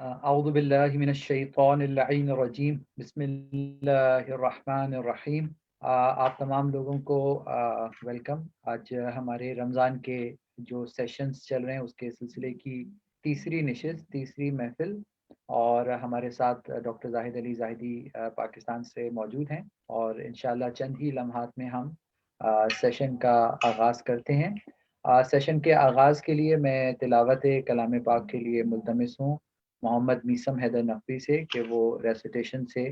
اعوذ باللہ من الشیطان اللعین الرجیم بسم اللہ الرحمن الرحیم۔ آپ تمام لوگوں کو ویلکم۔ آج ہمارے رمضان کے جو سیشنز چل رہے ہیں اس کے سلسلے کی تیسری نشست، تیسری محفل، اور ہمارے ساتھ ڈاکٹر زاہد علی زاہدی پاکستان سے موجود ہیں، اور انشاءاللہ چند ہی لمحات میں ہم سیشن کا آغاز کرتے ہیں۔ سیشن کے آغاز کے لیے میں تلاوت کلام پاک کے لیے ملتمس ہوں محمد میثم حیدر نقوی سے کہ وہ ریسیٹیشن سے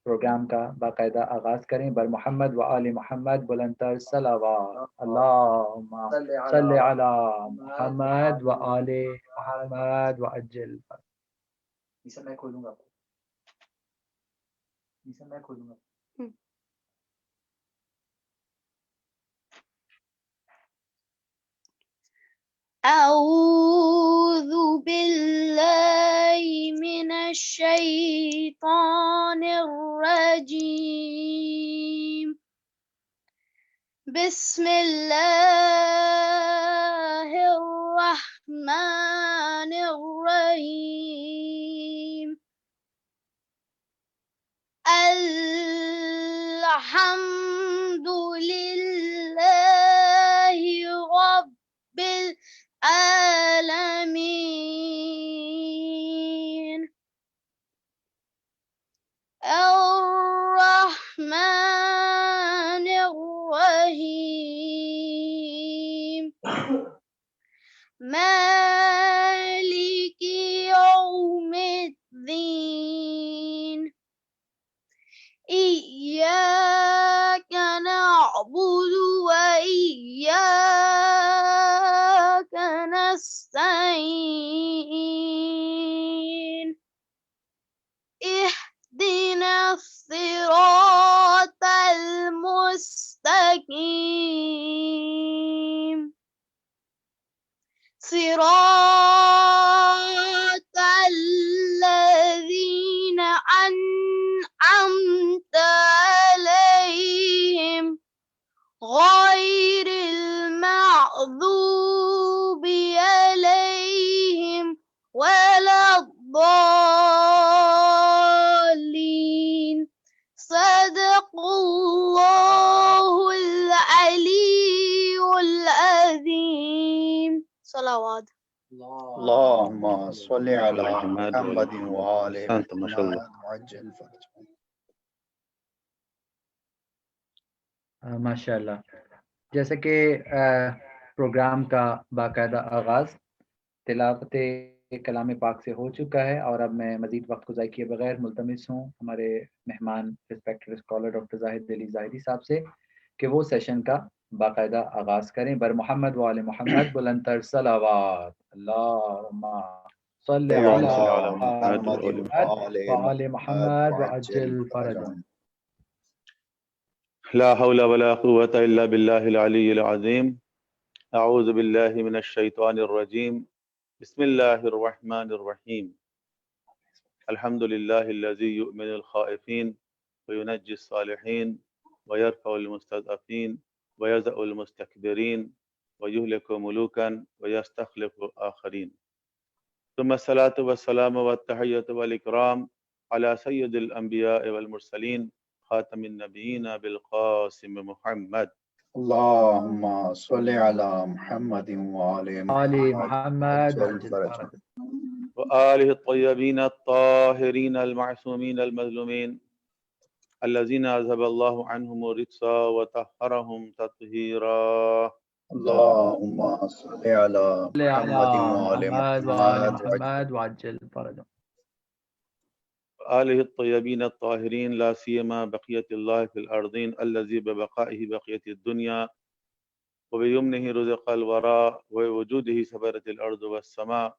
پروگرام کا باقاعدہ آغاز کریں۔ بر محمد و آل محمد بلندتر صلوات، اللہم صلی علی محمد و آل محمد و عجل۔ میثم میں کھولوں گا، میثم میں کھولوں گا۔ أعوذ بالله من الشيطان الرجيم. بسم الله الرحمن الرحيم. الحمد لله رب العالمين الرحمن الرحيم مالك يوم الدين إياك نعبد وإياك نستعين اهدنا الصراط المستقيم صراط الذين أنعمت عليهم غير المغضوب عليهم ولا الضالين. صدق الله العلي العظيم. صلوات. اللهم صل على محمد وآل محمد وعجل فرجهم. ماشاء اللہ، جیسے کہ پروگرام کا باقاعدہ آغاز تلاوت کلام پاک سے ہو چکا ہے، اور اب میں مزید وقت کو ضائع کیے بغیر ملتمس ہوں ہمارے مہمان ریسپیکٹڈ اسکالر ڈاکٹر زاہد علی زاہدی صاحب سے کہ وہ سیشن کا باقاعدہ آغاز کریں۔ بر محمد و آل محمد بلندتر صلوات، اللہم صلی علی محمد و آل محمد وعجل فرجهم۔ لا حول ولا قوة إلا بالله العلي العظيم. أعوذ بالله من الشيطان الرجيم. بسم الله الرحمن الرحيم. الحمد لله الذي يؤمن الخائفين وينجي الصالحين ويرفع المستضعفين ويذع المستكبرين ويهلك ملوكا ويستخلف آخرين. ثم الصلاة والسلام والتحية والإكرام على سيد الأنبياء والمرسلين خاتم النبيين بالقاسم محمد. اللهم صل على محمد وآل محمد وعجل فرجهم. وآله الطيبين الطاهرين المعصومين المظلومين الذين أذهب الله عنهم الرجس وطهرهم تطهيرا. اللهم صل على محمد وآل محمد محمد وعجل فرجهم۔ آله الطيبين الطاهرين لا سيما بقية الله في الأرضين الذي ببقائه بقية الدنيا وبيمنه رزق الوراء ووجوده سبرت الأرض والسماء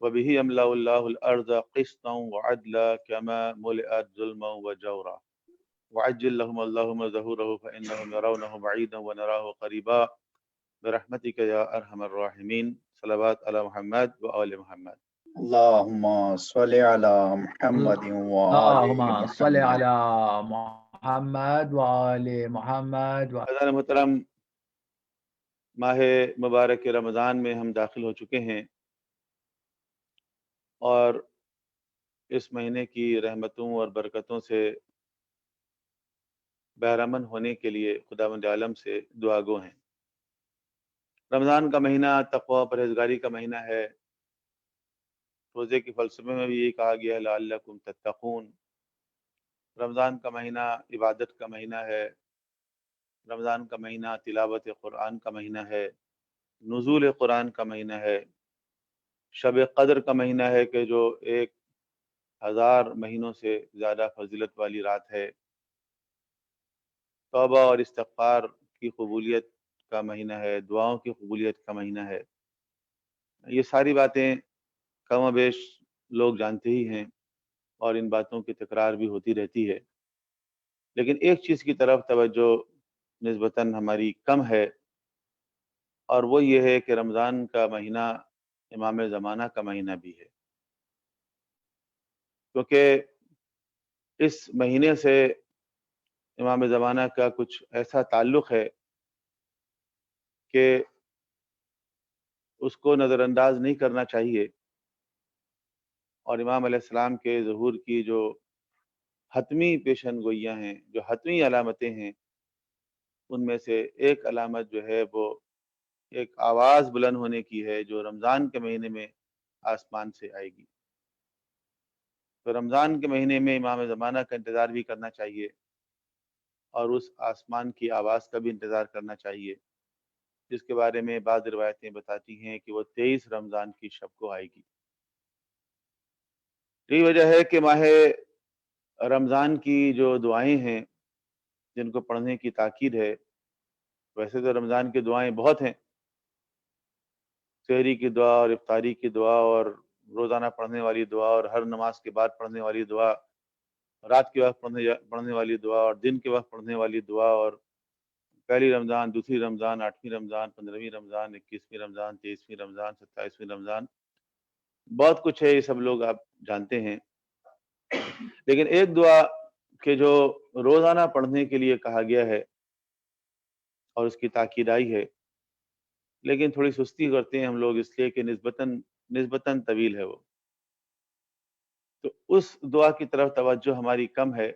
وبه يملأ الله الأرض قسطا وعدلا كما ملئت ظلما وجورا. وعجل لهم اللهم ظهوره فإنهم يرونه بعيدا ونراه قريبا برحمتك يا أرحم الراحمين. صلوات على محمد وآل محمد. اللهم صل على محمد اللہم صل وآل علی محمد وآل محمد عزیزان محترم، ماہ مبارک رمضان میں ہم داخل ہو چکے ہیں، اور اس مہینے کی رحمتوں اور برکتوں سے بہرامند ہونے کے لیے خداوند عالم سے دعا گو ہیں۔ رمضان کا مہینہ تقوی پرہیزگاری کا مہینہ ہے۔ روزے کے فلسفے میں بھی یہ کہا گیا ہے لعلکم تتقون۔ رمضان کا مہینہ عبادت کا مہینہ ہے۔ رمضان کا مہینہ تلاوت قرآن کا مہینہ ہے، نزول قرآن کا مہینہ ہے، شب قدر کا مہینہ ہے کہ جو 1000 مہینوں سے زیادہ فضیلت والی رات ہے، توبہ اور استغفار کی قبولیت کا مہینہ ہے، دعاؤں کی قبولیت کا مہینہ ہے۔ یہ ساری باتیں کم و بیش لوگ جانتے ہی ہیں اور ان باتوں کی تکرار بھی ہوتی رہتی ہے، لیکن ایک چیز کی طرف توجہ نسبتاً ہماری کم ہے، اور وہ یہ ہے کہ رمضان کا مہینہ امام زمانہ کا مہینہ بھی ہے، کیونکہ اس مہینے سے امام زمانہ کا کچھ ایسا تعلق ہے کہ اس کو نظر انداز نہیں کرنا چاہیے، اور امام علیہ السلام کے ظہور کی جو حتمی پیشن گوئیاں ہیں، جو حتمی علامتیں ہیں، ان میں سے ایک علامت جو ہے وہ ایک آواز بلند ہونے کی ہے جو رمضان کے مہینے میں آسمان سے آئے گی۔ تو رمضان کے مہینے میں امام زمانہ کا انتظار بھی کرنا چاہیے، اور اس آسمان کی آواز کا بھی انتظار کرنا چاہیے، جس کے بارے میں بعض روایتیں بتاتی ہیں کہ وہ 23 رمضان کی شب کو آئے گی۔ یہی وجہ ہے کہ ماہ رمضان کی جو دعائیں ہیں جن کو پڑھنے کی تاکید ہے، ویسے تو رمضان کی دعائیں بہت ہیں، سحری کی دعا اور افطاری کی دعا اور روزانہ پڑھنے والی دعا اور ہر نماز کے بعد پڑھنے والی دعا، رات کے وقت پڑھنے والی دعا اور دن کے وقت پڑھنے والی دعا، اور پہلی رمضان، دوسری رمضان، 8ویں رمضان، 15ویں رمضان، 21ویں رمضان، 23ویں رمضان، 27ویں رمضان، بہت کچھ ہے، یہ سب لوگ آپ جانتے ہیں۔ لیکن ایک دعا کہ جو روزانہ پڑھنے کے لیے کہا گیا ہے اور اس کی تاکید آئی ہے، لیکن تھوڑی سستی کرتے ہیں ہم لوگ اس لیے کہ نسبتاً طویل ہے وہ، تو اس دعا کی طرف توجہ ہماری کم ہے،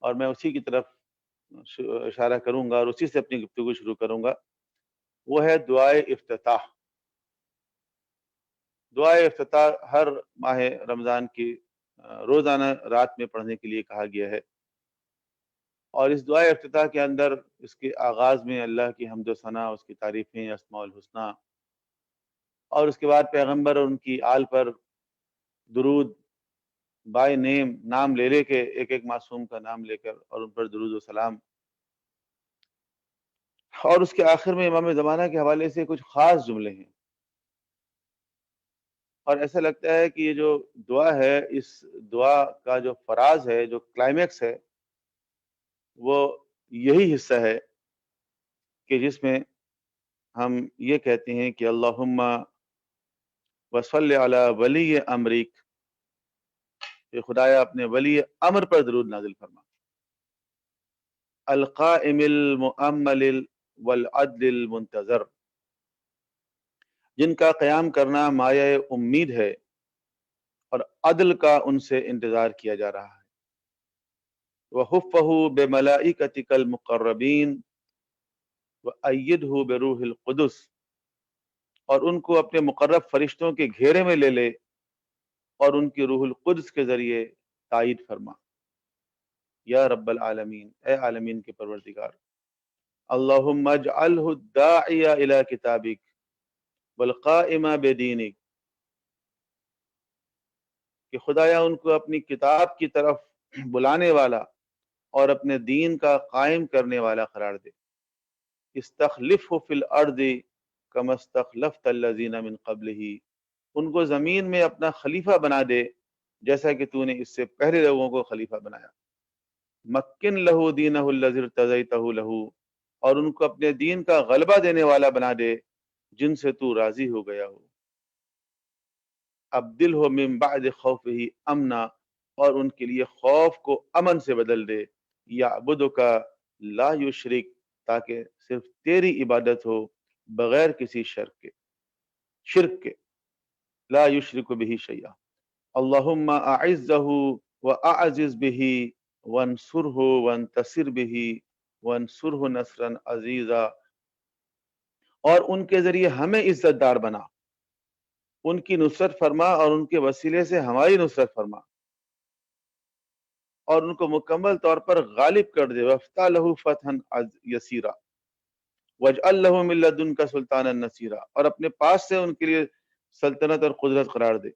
اور میں اسی کی طرف اشارہ کروں گا اور اسی سے اپنی گفتگو شروع کروں گا۔ وہ ہے دعائے افتتاح۔ دعائے افتتاح ہر ماہ رمضان کی روزانہ رات میں پڑھنے کے لیے کہا گیا ہے، اور اس دعائے افتتاح کے اندر اس کے آغاز میں اللہ کی حمد و ثنا، اس کی تعریفیں، اسماء الحسنہ، اور اس کے بعد پیغمبر اور ان کی آل پر درود بائی نیم، نام لے کے ایک ایک معصوم کا نام لے کر اور ان پر درود و سلام، اور اس کے آخر میں امام زمانہ کے حوالے سے کچھ خاص جملے ہیں۔ اور ایسا لگتا ہے کہ یہ جو دعا ہے، اس دعا کا جو فراز ہے، جو کلائمیکس ہے، وہ یہی حصہ ہے کہ جس میں ہم یہ کہتے ہیں کہ اللہم وصلی علی ولی امرک، کہ خدایا اپنے ولی امر پر درود نازل فرما، القائم المؤمل والعدل المنتظر، جن کا قیام کرنا مایہ امید ہے اور عدل کا ان سے انتظار کیا جا رہا ہے، وَحُفَّهُ بِمَلَائِكَتِكَ الْمُقَرَّبِينَ وَأَيِّدْهُ بِرُوحِ الْقُدُسِ، اور ان کو اپنے مقرب فرشتوں کے گھیرے میں لے لے اور ان کی روح القدس کے ذریعے تائید فرما۔ یا رب العالمین، اے عالمین کے پروردگار، اللہم اجعلہ الداعی الی کتابک والقائم بدینک، کہ خدایا ان کو اپنی کتاب کی طرف بلانے والا اور اپنے دین کا قائم کرنے والا قرار دے۔ استخلفہ فی الارض کما استخلفت الذین من قبلہ، ان کو زمین میں اپنا خلیفہ بنا دے جیسا کہ تو نے اس سے پہلے لوگوں کو خلیفہ بنایا۔ مکن لہ دینہ الذی ارتضیتہ لہ، اور ان کو اپنے دین کا غلبہ دینے والا بنا دے جن سے تو راضی ہو گیا ہو۔ ابدلہ من بعد خوفہ امنا، اور ان کے لیے خوف کو امن سے بدل دے۔ یعبدک لا یشرک، تاکہ صرف تیری عبادت ہو بغیر کسی شرک کے، لا یشرک بہ شیئا، اللہم اعزہ واعزز بہ وانصرہ وانتصر بہ وانصرہ نصرا عزیزا، اور ان کے ذریعے ہمیں عزت دار بنا، ان کی نصرت فرما اور ان کے وسیلے سے ہماری نصرت فرما، اور ان کو مکمل طور پر غالب کر دے، وَافْتَحْ لَهُ فَتْحًا يَسِيرًا وَاجْعَلْ لَهُ مِن لَّدُنكَ سُلْطَانًا نَصِيرًا، اور اپنے پاس سے ان کے لیے سلطنت اور قدرت قرار دے۔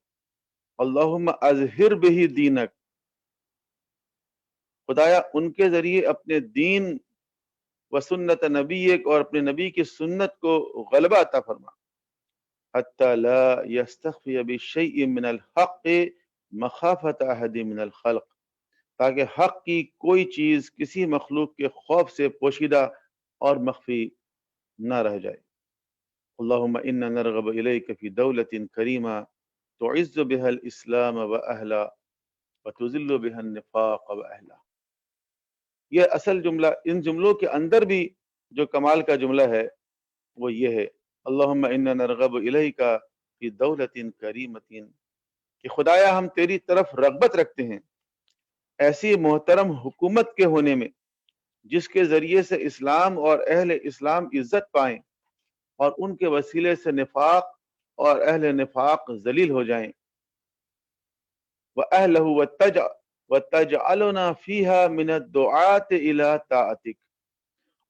اللہم اظہر بہ دینک، خدایا ان کے ذریعے اپنے دین و سنت نبیک، اور اپنے نبی کی سنت کو غلبہ عطا فرما، حتی لا یستخفی بشیء من الحق مخافۃ احد من الخلق، تاکہ حق کی کوئی چیز کسی مخلوق کے خوف سے پوشیدہ اور مخفی نہ رہ جائے۔ اللہم انا نرغب الیک فی دولۃ کریمہ تعز بها الاسلام واہلا وتذل بها النفاق واہلا۔ یہ اصل جملہ، ان جملوں کے اندر بھی جو کمال کا جملہ ہے وہ یہ ہے، اللہم انا نرغب الیک فی دولۃ کریمۃ، کہ خدایا ہم تیری طرف رغبت رکھتے ہیں ایسی محترم حکومت کے ہونے میں جس کے ذریعے سے اسلام اور اہل اسلام عزت پائیں، اور ان کے وسیلے سے نفاق اور اہل نفاق ذلیل ہو جائیں، وَأَهْلَهُ وَتَجْعَلُنَا فِيهَا مِنَ الدُّعَاةِ إِلَىٰ طَاعَتِكَ،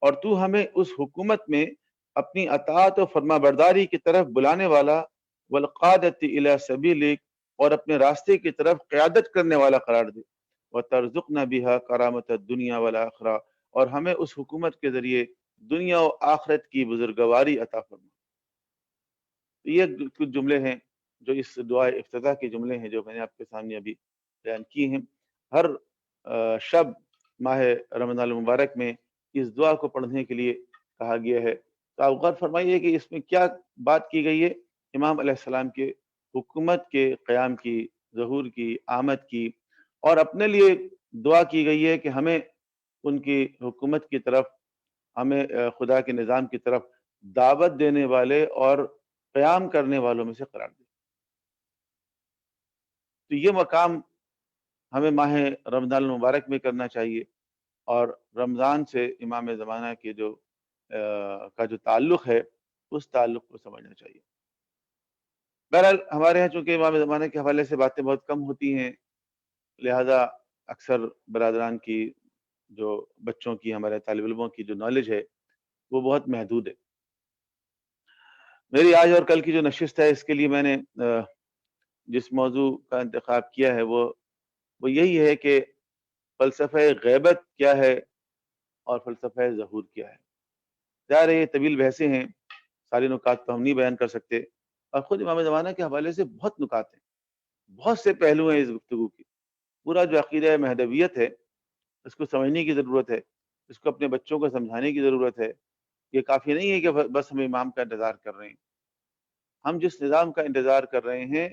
اور تو ہمیں اس حکومت میں اپنی اطاعت و فرما برداری کی طرف بلانے والا، وَالْقَادَةِ إِلَىٰ سَبِيلِكَ، اور اپنے راستے کی طرف قیادت کرنے والا قرار دے، وَتَرْزُقْنَا بِهَا كَرَامَةَ الدُّنْيَا وَالْآخِرَةِ، اور ہمیں اس حکومت کے ذریعے دنیا و آخرت کی بزرگواری عطا فرما۔ یہ کچھ جملے ہیں جو اس دعا افتتاح کے جملے ہیں جو میں نے آپ کے سامنے ابھی بیان کی ہیں۔ ہر شب ماہ رمضان المبارک میں اس دعا کو پڑھنے کے لیے کہا گیا ہے۔ تو آپ غور فرمائیے کہ اس میں کیا بات کی گئی ہے، امام علیہ السلام کے حکومت کے قیام کی، ظہور کی، آمد کی، اور اپنے لیے دعا کی گئی ہے کہ ہمیں ان کی حکومت کی طرف، ہمیں خدا کے نظام کی طرف دعوت دینے والے اور قیام کرنے والوں میں سے قرار دے۔ تو یہ مقام ہمیں ماہ رمضان المبارک میں کرنا چاہیے، اور رمضان سے امام زمانہ کے کا جو تعلق ہے اس تعلق کو سمجھنا چاہیے۔ بہرحال ہمارے ہاں چونکہ امام زمانہ کے حوالے سے باتیں بہت کم ہوتی ہیں، لہذا اکثر برادران کی، جو بچوں کی، ہمارے طالب علموں کی جو نالج ہے وہ بہت محدود ہے۔ میری آج اور کل کی جو نشست ہے، اس کے لیے میں نے جس موضوع کا انتخاب کیا ہے وہ یہی ہے کہ فلسفہ غیبت کیا ہے اور فلسفہ ظہور کیا ہے۔ ظاہر ہے یہ طویل بحثیں ہیں، ساری نکات تو ہم نہیں بیان کر سکتے، اور خود امام زمانہ کے حوالے سے بہت نکات ہیں، بہت سے پہلو ہیں اس گفتگو کی۔ پورا جو عقیدہ مہدویت ہے اس کو سمجھنے کی ضرورت ہے، اس کو اپنے بچوں کو سمجھانے کی ضرورت ہے۔ یہ کافی نہیں ہے کہ بس ہم امام کا انتظار کر رہے ہیں۔ ہم جس نظام کا انتظار کر رہے ہیں،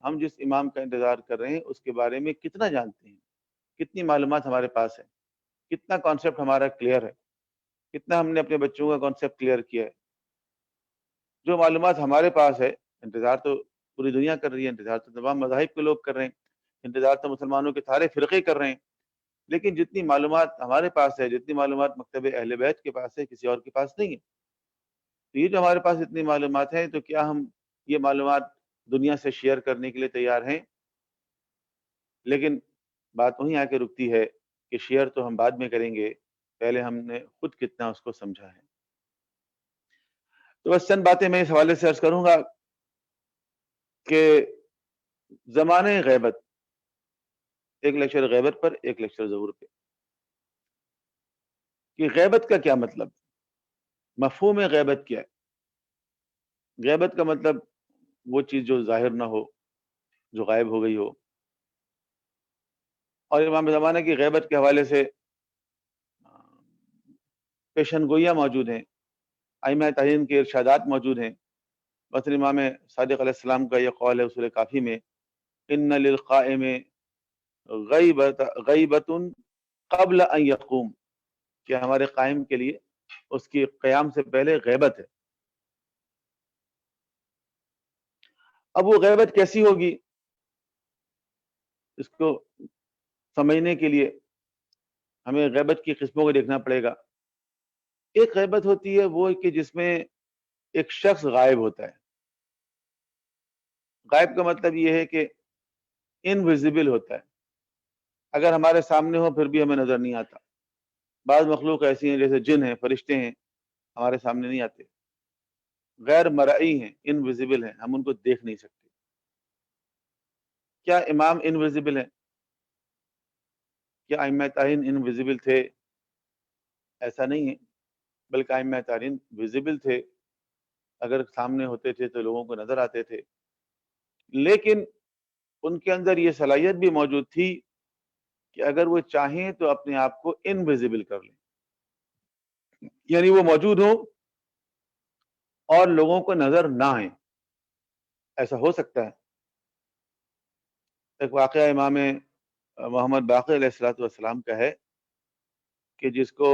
ہم جس امام کا انتظار کر رہے ہیں، اس کے بارے میں کتنا جانتے ہیں، کتنی معلومات ہمارے پاس ہے، کتنا کانسیپٹ ہمارا کلیئر ہے، کتنا ہم نے اپنے بچوں کا کانسیپٹ کلیئر کیا ہے۔ جو معلومات ہمارے پاس ہے، انتظار تو پوری دنیا کر رہی ہے، انتظار تو تمام مذاہب کے لوگ کر رہے ہیں، انتظار تو مسلمانوں کے سارے فرقے کر رہے ہیں، لیکن جتنی معلومات ہمارے پاس ہے، جتنی معلومات مکتب اہل بیت کے پاس ہے، کسی اور کے پاس نہیں ہے۔ تو یہ جو ہمارے پاس اتنی معلومات ہیں، تو کیا ہم یہ معلومات دنیا سے شیئر کرنے کے لیے تیار ہیں؟ لیکن بات وہیں آ کے رکتی ہے کہ شیئر تو ہم بعد میں کریں گے، پہلے ہم نے خود کتنا اس کو سمجھا ہے۔ تو بس چند باتیں میں اس حوالے سے عرض کروں گا کہ زمانے غیبت، ایک لیکچر غیبت پر، ایک لیکچر ظہور پہ، کہ غیبت کا کیا مطلب، مفہوم غیبت کیا ہے؟ غیبت کا مطلب وہ چیز جو ظاہر نہ ہو، جو غائب ہو گئی ہو۔ اور امام زمانہ کی غیبت کے حوالے سے پیشن گوئیاں موجود ہیں، ائمہ تعین کے ارشادات موجود ہیں۔ مثلا امام صادق علیہ السلام کا یہ قول ہے اصول کافی میں، ان للقائم غیبۃ قبل ان یقوم، کہ ہمارے قائم کے لیے اس کی قیام سے پہلے غیبت ہے۔ اب وہ غیبت کیسی ہوگی؟ اس کو سمجھنے کے لیے ہمیں غیبت کی قسموں کو دیکھنا پڑے گا. ایک غیبت ہوتی ہے وہ کہ جس میں ایک شخص غائب ہوتا ہے. غائب کا مطلب یہ ہے کہ انویزیبل ہوتا ہے، اگر ہمارے سامنے ہو پھر بھی ہمیں نظر نہیں آتا. بعض مخلوق ایسی ہیں جیسے جن ہیں، فرشتے ہیں، ہمارے سامنے نہیں آتے، غیر مرئی ہیں، انویزیبل ہیں، ہم ان کو دیکھ نہیں سکتے. کیا امام انویزیبل ہیں؟ کیا ائمہ تارین انویزیبل تھے؟ ایسا نہیں ہے، بلکہ ائمہ تارین ویزیبل تھے، اگر سامنے ہوتے تھے تو لوگوں کو نظر آتے تھے. لیکن ان کے اندر یہ صلاحیت بھی موجود تھی کہ اگر وہ چاہیں تو اپنے آپ کو انویزیبل کر لیں، یعنی وہ موجود ہوں اور لوگوں کو نظر نہ آئیں. ایسا ہو سکتا ہے. ایک واقعہ امام محمد باقر علیہ السلام کا ہے کہ جس کو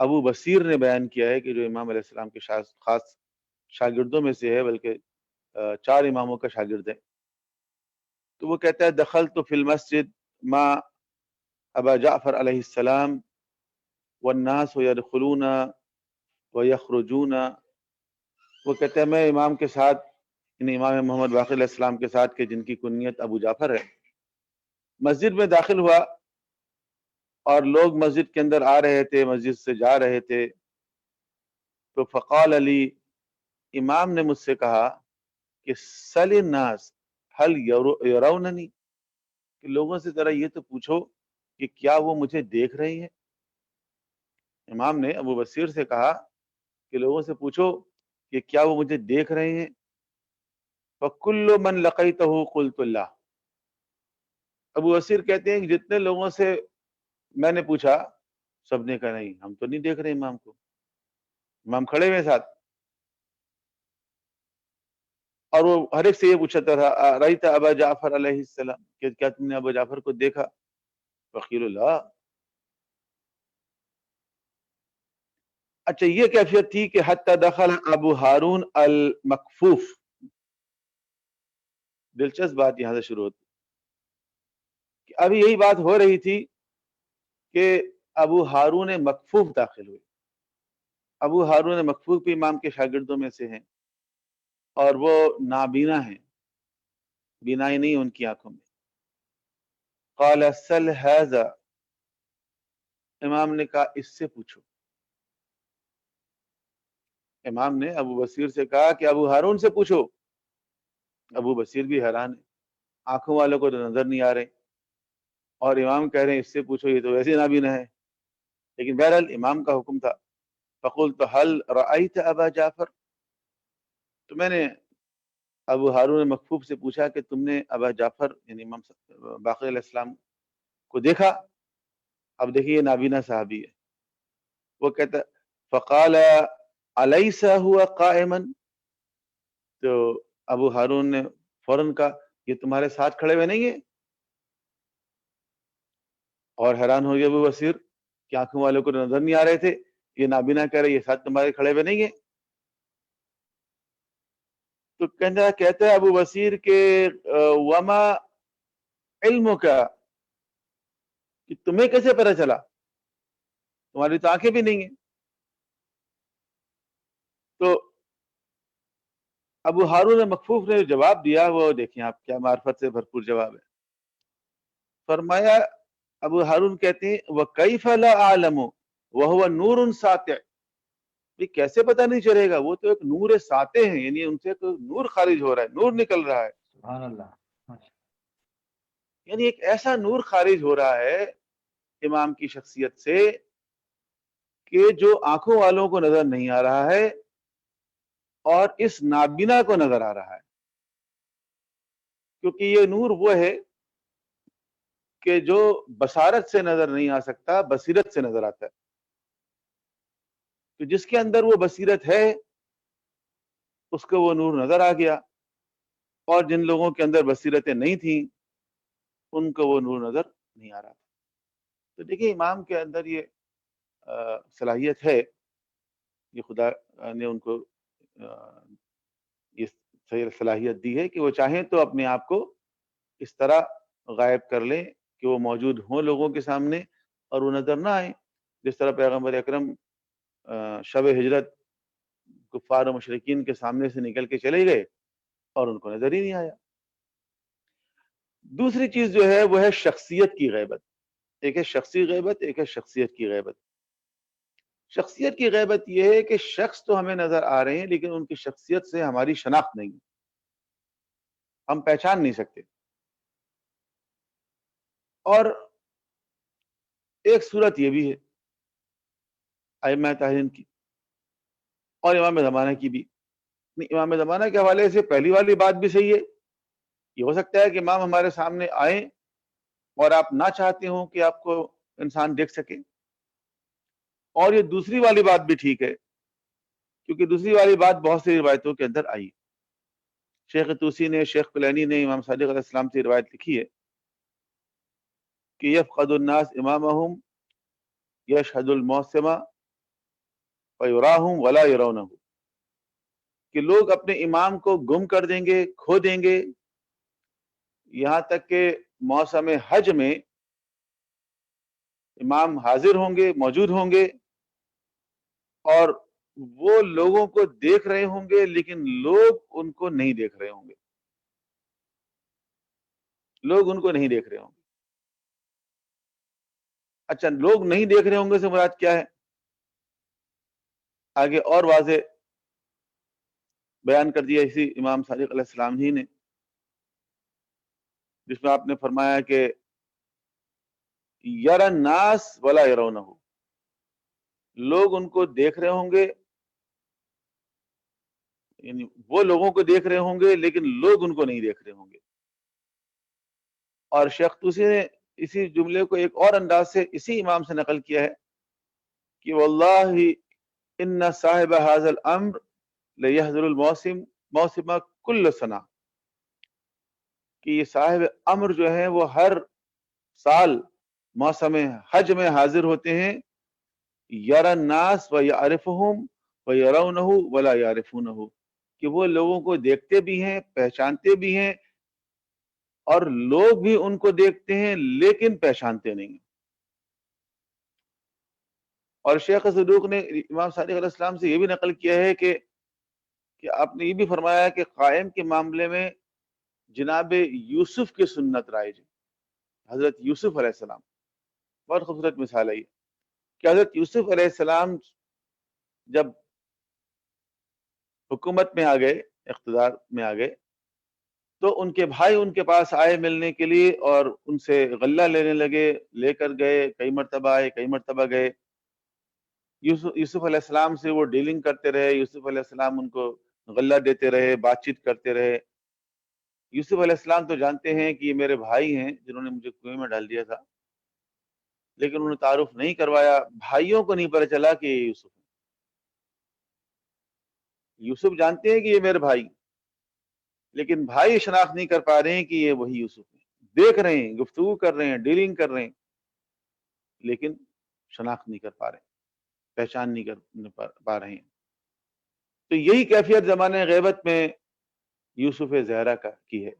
ابو بصیر نے بیان کیا ہے، کہ جو امام علیہ السلام کے خاص شاگردوں میں سے ہے، بلکہ 4 اماموں کا شاگرد ہے. تو وہ کہتا ہے دخلت فی المسجد ما ابا جعفر علیہ السلام والناس يدخلون ويخرجون. وہ کہتا ہے میں امام کے ساتھ، یعنی امام محمد باقر علیہ السلام کے ساتھ، کہ جن کی کنیت ابو جعفر ہے، مسجد میں داخل ہوا اور لوگ مسجد کے اندر آ رہے تھے، مسجد سے جا رہے تھے. تو فقال علی، امام نے مجھ سے کہا کہ سل الناس هل يروننی، کہ لوگوں سے ذرا یہ تو پوچھو کہ کیا وہ مجھے دیکھ رہے ہیں. امام نے ابو بصیر سے کہا کہ لوگوں سے پوچھو کہ کیا وہ مجھے دیکھ رہے ہیں. فَكُلُّ مَنْ لَقَيْتَهُ قُلْتُ اللَّهُ. ابو بصیر کہتے ہیں کہ جتنے لوگوں سے میں نے پوچھا سب نے کہا نہیں، ہم تو نہیں دیکھ رہے امام کو. امام کھڑے ہوئے ساتھ، اور وہ ہر ایک سے یہ پوچھتا تھا رأیت ابا جعفر علیہ السلام، کہ کیا تم نے ابو جعفر کو دیکھا؟ فقیل اللہ. اچھا، یہ کیفیت تھی کہ حتی دخل ابو ہارون المکفوف. دلچسپ بات یہاں سے شروع ہوتی کہ ابھی یہی بات ہو رہی تھی کہ ابو ہارون مکفوف داخل ہوئے. ابو ہارون مکفوف بھی امام کے شاگردوں میں سے ہیں، اور وہ نابینا ہیں، بینائی نہیں ان کی آنکھوں میں. قال سل ھذا، امام نے کہا اس سے پوچھو. امام نے ابو بصیر سے کہا کہ ابو ہارون سے پوچھو. ابو بصیر بھی حیران ہے، آنکھوں والوں کو تو نظر نہیں آ رہے، اور امام کہہ رہے ہیں اس سے پوچھو، یہ تو ویسے نابینا ہے. لیکن بہرحال امام کا حکم تھا. فقلت هل رأيت ابا جعفر، تو میں نے ابو ہارون مکفوف سے پوچھا کہ تم نے ابا جعفر یعنی امام باقر علیہ السلام کو دیکھا؟ اب دیکھیے نابینا صحابی ہے. وہ کہتا فقال الیس هو قائما، تو ابو ہارون نے فوراً کہا یہ تمہارے ساتھ کھڑے ہوئے نہیں ہیں؟ اور حیران ہو گیا ابو بصیر کہ آنکھوں والوں کو نظر نہیں آ رہے تھے، یہ نابینا کہہ رہے یہ ساتھ تمہارے کھڑے ہوئے نہیں ہیں. تو کہتا ہے ابو بصیر کہ وما علم کا، کہ تمہیں کیسے پتہ چلا، تمہاری تو آنکھیں بھی نہیں ہیں. تو ابو ہارون مکفوف نے جواب دیا، وہ دیکھیں آپ کیا معرفت سے بھرپور جواب ہے. فرمایا، ابو ہارون کہتے ہیں وَكَيْفَ لَا أَعْلَمُ وَهُوَ نُورٌ سَاطِعٌ، یہ کیسے پتہ نہیں چلے گا، وہ تو ایک نور ساطع ہیں، یعنی ان سے تو نور خارج ہو رہا ہے، نور نکل رہا ہے. سبحان اللہ. یعنی ایک ایسا نور خارج ہو رہا ہے امام کی شخصیت سے کہ جو آنکھوں والوں کو نظر نہیں آ رہا ہے اور اس نابینا کو نظر آ رہا ہے. کیونکہ یہ نور وہ ہے کہ جو بصارت سے نظر نہیں آ سکتا، بصیرت سے نظر آتا ہے. تو جس کے اندر وہ بصیرت ہے اس کو وہ نور نظر آ گیا، اور جن لوگوں کے اندر بصیرتیں نہیں تھیں ان کو وہ نور نظر نہیں آ رہا تھا. تو دیکھیں امام کے اندر یہ صلاحیت ہے، یہ خدا نے ان کو یہ صلاحیت دی ہے کہ وہ چاہیں تو اپنے آپ کو اس طرح غائب کر لیں کہ وہ موجود ہوں لوگوں کے سامنے اور وہ نظر نہ آئیں، جس طرح پیغمبر اکرم شب ہجرت کفار و مشرکین کے سامنے سے نکل کے چلے گئے اور ان کو نظر ہی نہیں آیا۔ دوسری چیز جو ہے وہ ہے شخصیت کی غیبت۔ ایک ہے شخصی غیبت، ایک ہے شخصیت کی غیبت۔ شخصیت کی غیبت یہ ہے کہ شخص تو ہمیں نظر آ رہے ہیں لیکن ان کی شخصیت سے ہماری شناخت نہیں، ہم پہچان نہیں سکتے۔ اور ایک صورت یہ بھی ہے ائمہ طاہرین کی اور امام زمانہ کی بھی۔ امام زمانہ کے حوالے سے پہلی والی بات بھی صحیح ہے، یہ ہو سکتا ہے کہ امام ہمارے سامنے آئیں اور آپ نہ چاہتے ہوں کہ آپ کو انسان دیکھ سکے، اور یہ دوسری والی بات بھی ٹھیک ہے کیونکہ دوسری والی بات بہت سی روایتوں کے اندر آئی۔ شیخ طوسی نے، شیخ کلینی نے امام صادق علیہ السلام سے روایت لکھی ہے کہ یفقد الناس امامہم یشہد الموسم فیراہم ولا یرونہ، کہ لوگ اپنے امام کو گم کر دیں گے، کھو دیں گے، یہاں تک کہ موسم حج میں امام حاضر ہوں گے، موجود ہوں گے، اور وہ لوگوں کو دیکھ رہے ہوں گے لیکن لوگ ان کو نہیں دیکھ رہے ہوں گے، لوگ ان کو نہیں دیکھ رہے ہوں گے۔ اچھا، لوگ نہیں دیکھ رہے ہوں گے سے مراد کیا ہے؟ آگے اور واضح بیان کر دیا اسی امام صادق علیہ السلام ہی نے، جس میں آپ نے فرمایا کہ یر الناس ولا یرونہ، لوگ ان کو دیکھ رہے ہوں گے، یعنی وہ لوگوں کو دیکھ رہے ہوں گے لیکن لوگ ان کو نہیں دیکھ رہے ہوں گے۔ اور شیخ طوسی نے اسی جملے کو ایک اور انداز سے اسی امام سے نقل کیا ہے کہ واللہ ان صاحب هذا الامر لیحضر الموسم موسم کل سنہ، کہ یہ صاحب امر جو ہیں وہ ہر سال موسم حج میں حاضر ہوتے ہیں، یرى الناس ویعرفہم ویرونہ ولا یعرفونہ، کہ وہ لوگوں کو دیکھتے بھی ہیں، پہچانتے بھی ہیں، اور لوگ بھی ان کو دیکھتے ہیں لیکن پہچانتے نہیں۔ اور شیخ صدوق نے امام صادق علیہ السلام سے یہ بھی نقل کیا ہے کہ آپ نے یہ بھی فرمایا کہ قائم کے معاملے میں جناب یوسف کی سنت رائج ہے۔ حضرت یوسف علیہ السلام بہت خوبصورت مثال ہے یہ، کہ حضرت یوسف علیہ السلام جب حکومت میں آ گئے، اقتدار میں آ گئے، تو ان کے بھائی ان کے پاس آئے ملنے کے لیے اور ان سے غلہ لینے لگے، لے کر گئے، کئی مرتبہ آئے، کئی مرتبہ گئے۔ یوسف علیہ السلام سے وہ ڈیلنگ کرتے رہے، یوسف علیہ السلام ان کو غلہ دیتے رہے، بات چیت کرتے رہے۔ یوسف علیہ السلام تو جانتے ہیں کہ یہ میرے بھائی ہیں جنہوں نے مجھے کنویں میں ڈال دیا تھا، لیکن انہوں نے تعارف نہیں کروایا، بھائیوں کو نہیں پتہ چلا کہ یہ یوسف ہے۔ یوسف جانتے ہیں کہ یہ میرے بھائی، لیکن بھائی شناخت نہیں کر پا رہے ہیں کہ یہ وہی یوسف ہے، دیکھ رہے ہیں، گفتگو کر رہے ہیں، ڈیلنگ کر رہے ہیں، لیکن شناخت نہیں کر پا رہے ہیں، پہچان نہیں کر پا رہے ہیں۔ تو یہی کیفیت زمانہ غیبت میں یوسف زہرا کی ہے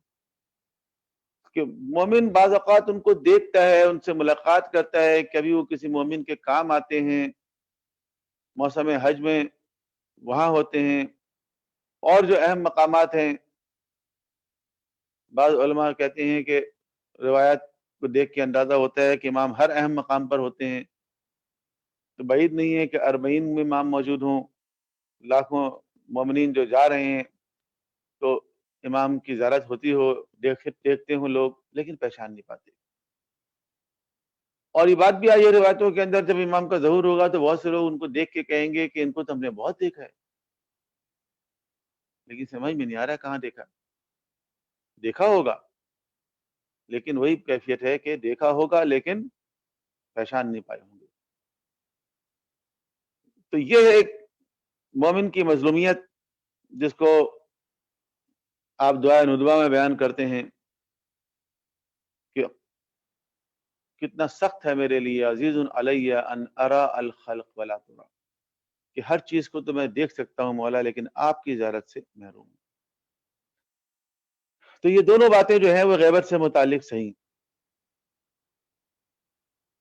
کہ مومن بعض اوقات ان کو دیکھتا ہے، ان سے ملاقات کرتا ہے، کبھی وہ کسی مومن کے کام آتے ہیں، موسم حج میں وہاں ہوتے ہیں، اور جو اہم مقامات ہیں، بعض علماء کہتے ہیں کہ روایت کو دیکھ کے اندازہ ہوتا ہے کہ امام ہر اہم مقام پر ہوتے ہیں، تو بعید نہیں ہے کہ اربعین میں امام موجود ہوں، لاکھوں مومنین جو جا رہے ہیں تو امام کی زیارت ہوتی ہو، دیکھتے ہوں لوگ، لیکن پہچان نہیں پاتے۔ اور یہ بات بھی آئی ہے روایتوں کے اندر، جب امام کا ظہور ہوگا تو بہت سے لوگ ان کو دیکھ کے کہیں گے کہ ان کو تو ہم نے بہت دیکھا ہے، لیکن سمجھ میں نہیں آ رہا کہاں دیکھا۔ دیکھا ہوگا لیکن وہی کیفیت ہے کہ دیکھا ہوگا لیکن پہچان نہیں پائے ہوں گے۔ تو یہ ہے ایک مومن کی مظلومیت جس کو آپ دعائے ندوہ میں بیان کرتے ہیں کہ کتنا سخت ہے میرے لیے، عزیز علی ان ارا الخلق ولا ترا، کہ ہر چیز کو تو میں دیکھ سکتا ہوں مولا لیکن آپ کی زیارت سے محروم ہوں۔ تو یہ دونوں باتیں جو ہیں وہ غیبت سے متعلق صحیح۔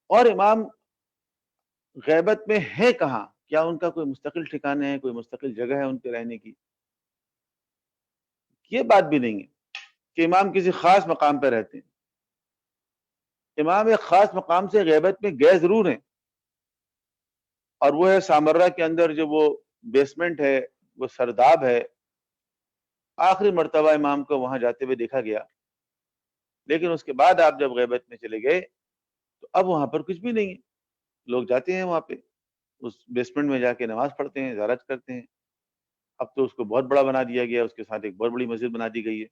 اور امام غیبت میں ہے کہاں؟ کیا ان کا کوئی مستقل ٹھکانے ہے، کوئی مستقل جگہ ہے ان کے رہنے کی؟ یہ بات بھی نہیں ہے کہ امام کسی خاص مقام پہ رہتے ہیں۔ امام ایک خاص مقام سے غیبت میں گئے ضرور ہیں، اور وہ ہے سامرہ کے اندر جو وہ بیسمنٹ ہے، وہ سرداب ہے، آخری مرتبہ امام کو وہاں جاتے ہوئے دیکھا گیا، لیکن اس کے بعد آپ جب غیبت میں چلے گئے تو اب وہاں پر کچھ بھی نہیں ہے۔ لوگ جاتے ہیں وہاں پہ، اس بیسمنٹ میں جا کے نماز پڑھتے ہیں، زیارت کرتے ہیں۔ اب تو اس کو بہت بڑا بنا دیا گیا، اس کے ساتھ ایک بہت بڑی مسجد بنا دی گئی ہے،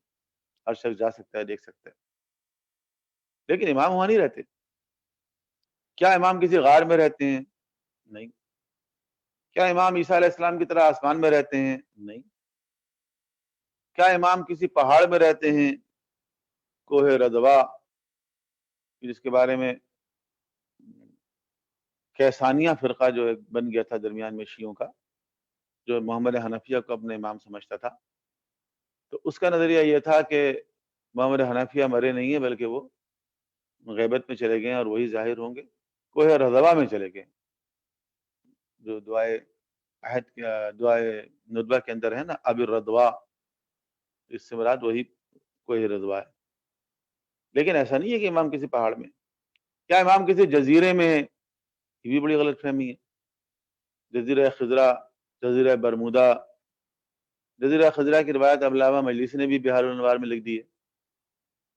ہر شخص جا سکتا ہے، دیکھ سکتا ہے، لیکن امام وہاں نہیں رہتے۔ کیا امام کسی غار میں رہتے ہیں؟ نہیں۔ کیا امام عیسیٰ علیہ السلام کی طرح آسمان میں رہتے ہیں؟ نہیں۔ کیا امام کسی پہاڑ میں رہتے ہیں، کوہ رضوا، جس کے بارے میں کیسانیہ فرقہ جو ایک بن گیا تھا درمیان میں شیعوں کا، جو محمد حنفیہ کو اپنے امام سمجھتا تھا، تو اس کا نظریہ یہ تھا کہ محمد حنفیہ مرے نہیں ہیں بلکہ وہ غیبت میں چلے گئے اور وہی ظاہر ہوں گے، کوہ رضوا میں چلے گئے، جو دعائے عہد دعائے ندبہ کے اندر ہے نا، اب الرضوا، اس سے مراد وہی کوہ رضوا ہے۔ لیکن ایسا نہیں ہے کہ امام کسی پہاڑ میں۔ کیا امام کسی جزیرے میں ہے؟ یہ بھی بڑی غلط فہمی ہے۔ جزیرہ خضرا، جزیرہ برمودا، جزیرہ خضرا کی روایت علامہ مجلسی نے بھی بحار الانوار میں لکھ دی ہے،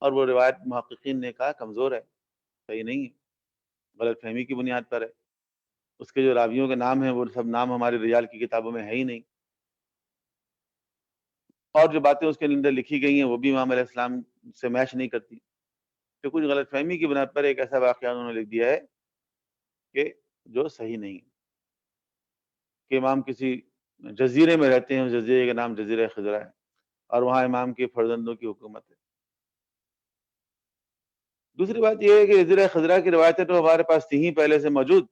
اور وہ روایت محققین نے کہا کمزور ہے، صحیح نہیں ہے، غلط فہمی کی بنیاد پر ہے۔ اس کے جو راویوں کے نام ہیں وہ سب نام ہمارے رجال کی کتابوں میں ہے ہی نہیں، اور جو باتیں اس کے اندر لکھی گئی ہیں وہ بھی امام علیہ السلام سے میچ نہیں کرتی۔ تو کچھ غلط فہمی کی بنا پر ایک ایسا واقعہ انہوں نے لکھ دیا ہے کہ جو صحیح نہیں ہے، کہ امام کسی جزیرے میں رہتے ہیں، اس جزیرے کا نام جزیرہ خضرا ہے، اور وہاں امام کے فرزندوں کی حکومت ہے۔ دوسری بات یہ ہے کہ جزیرہ خضرا کی روایتیں تو ہمارے پاس تھیں ہی پہلے سے موجود،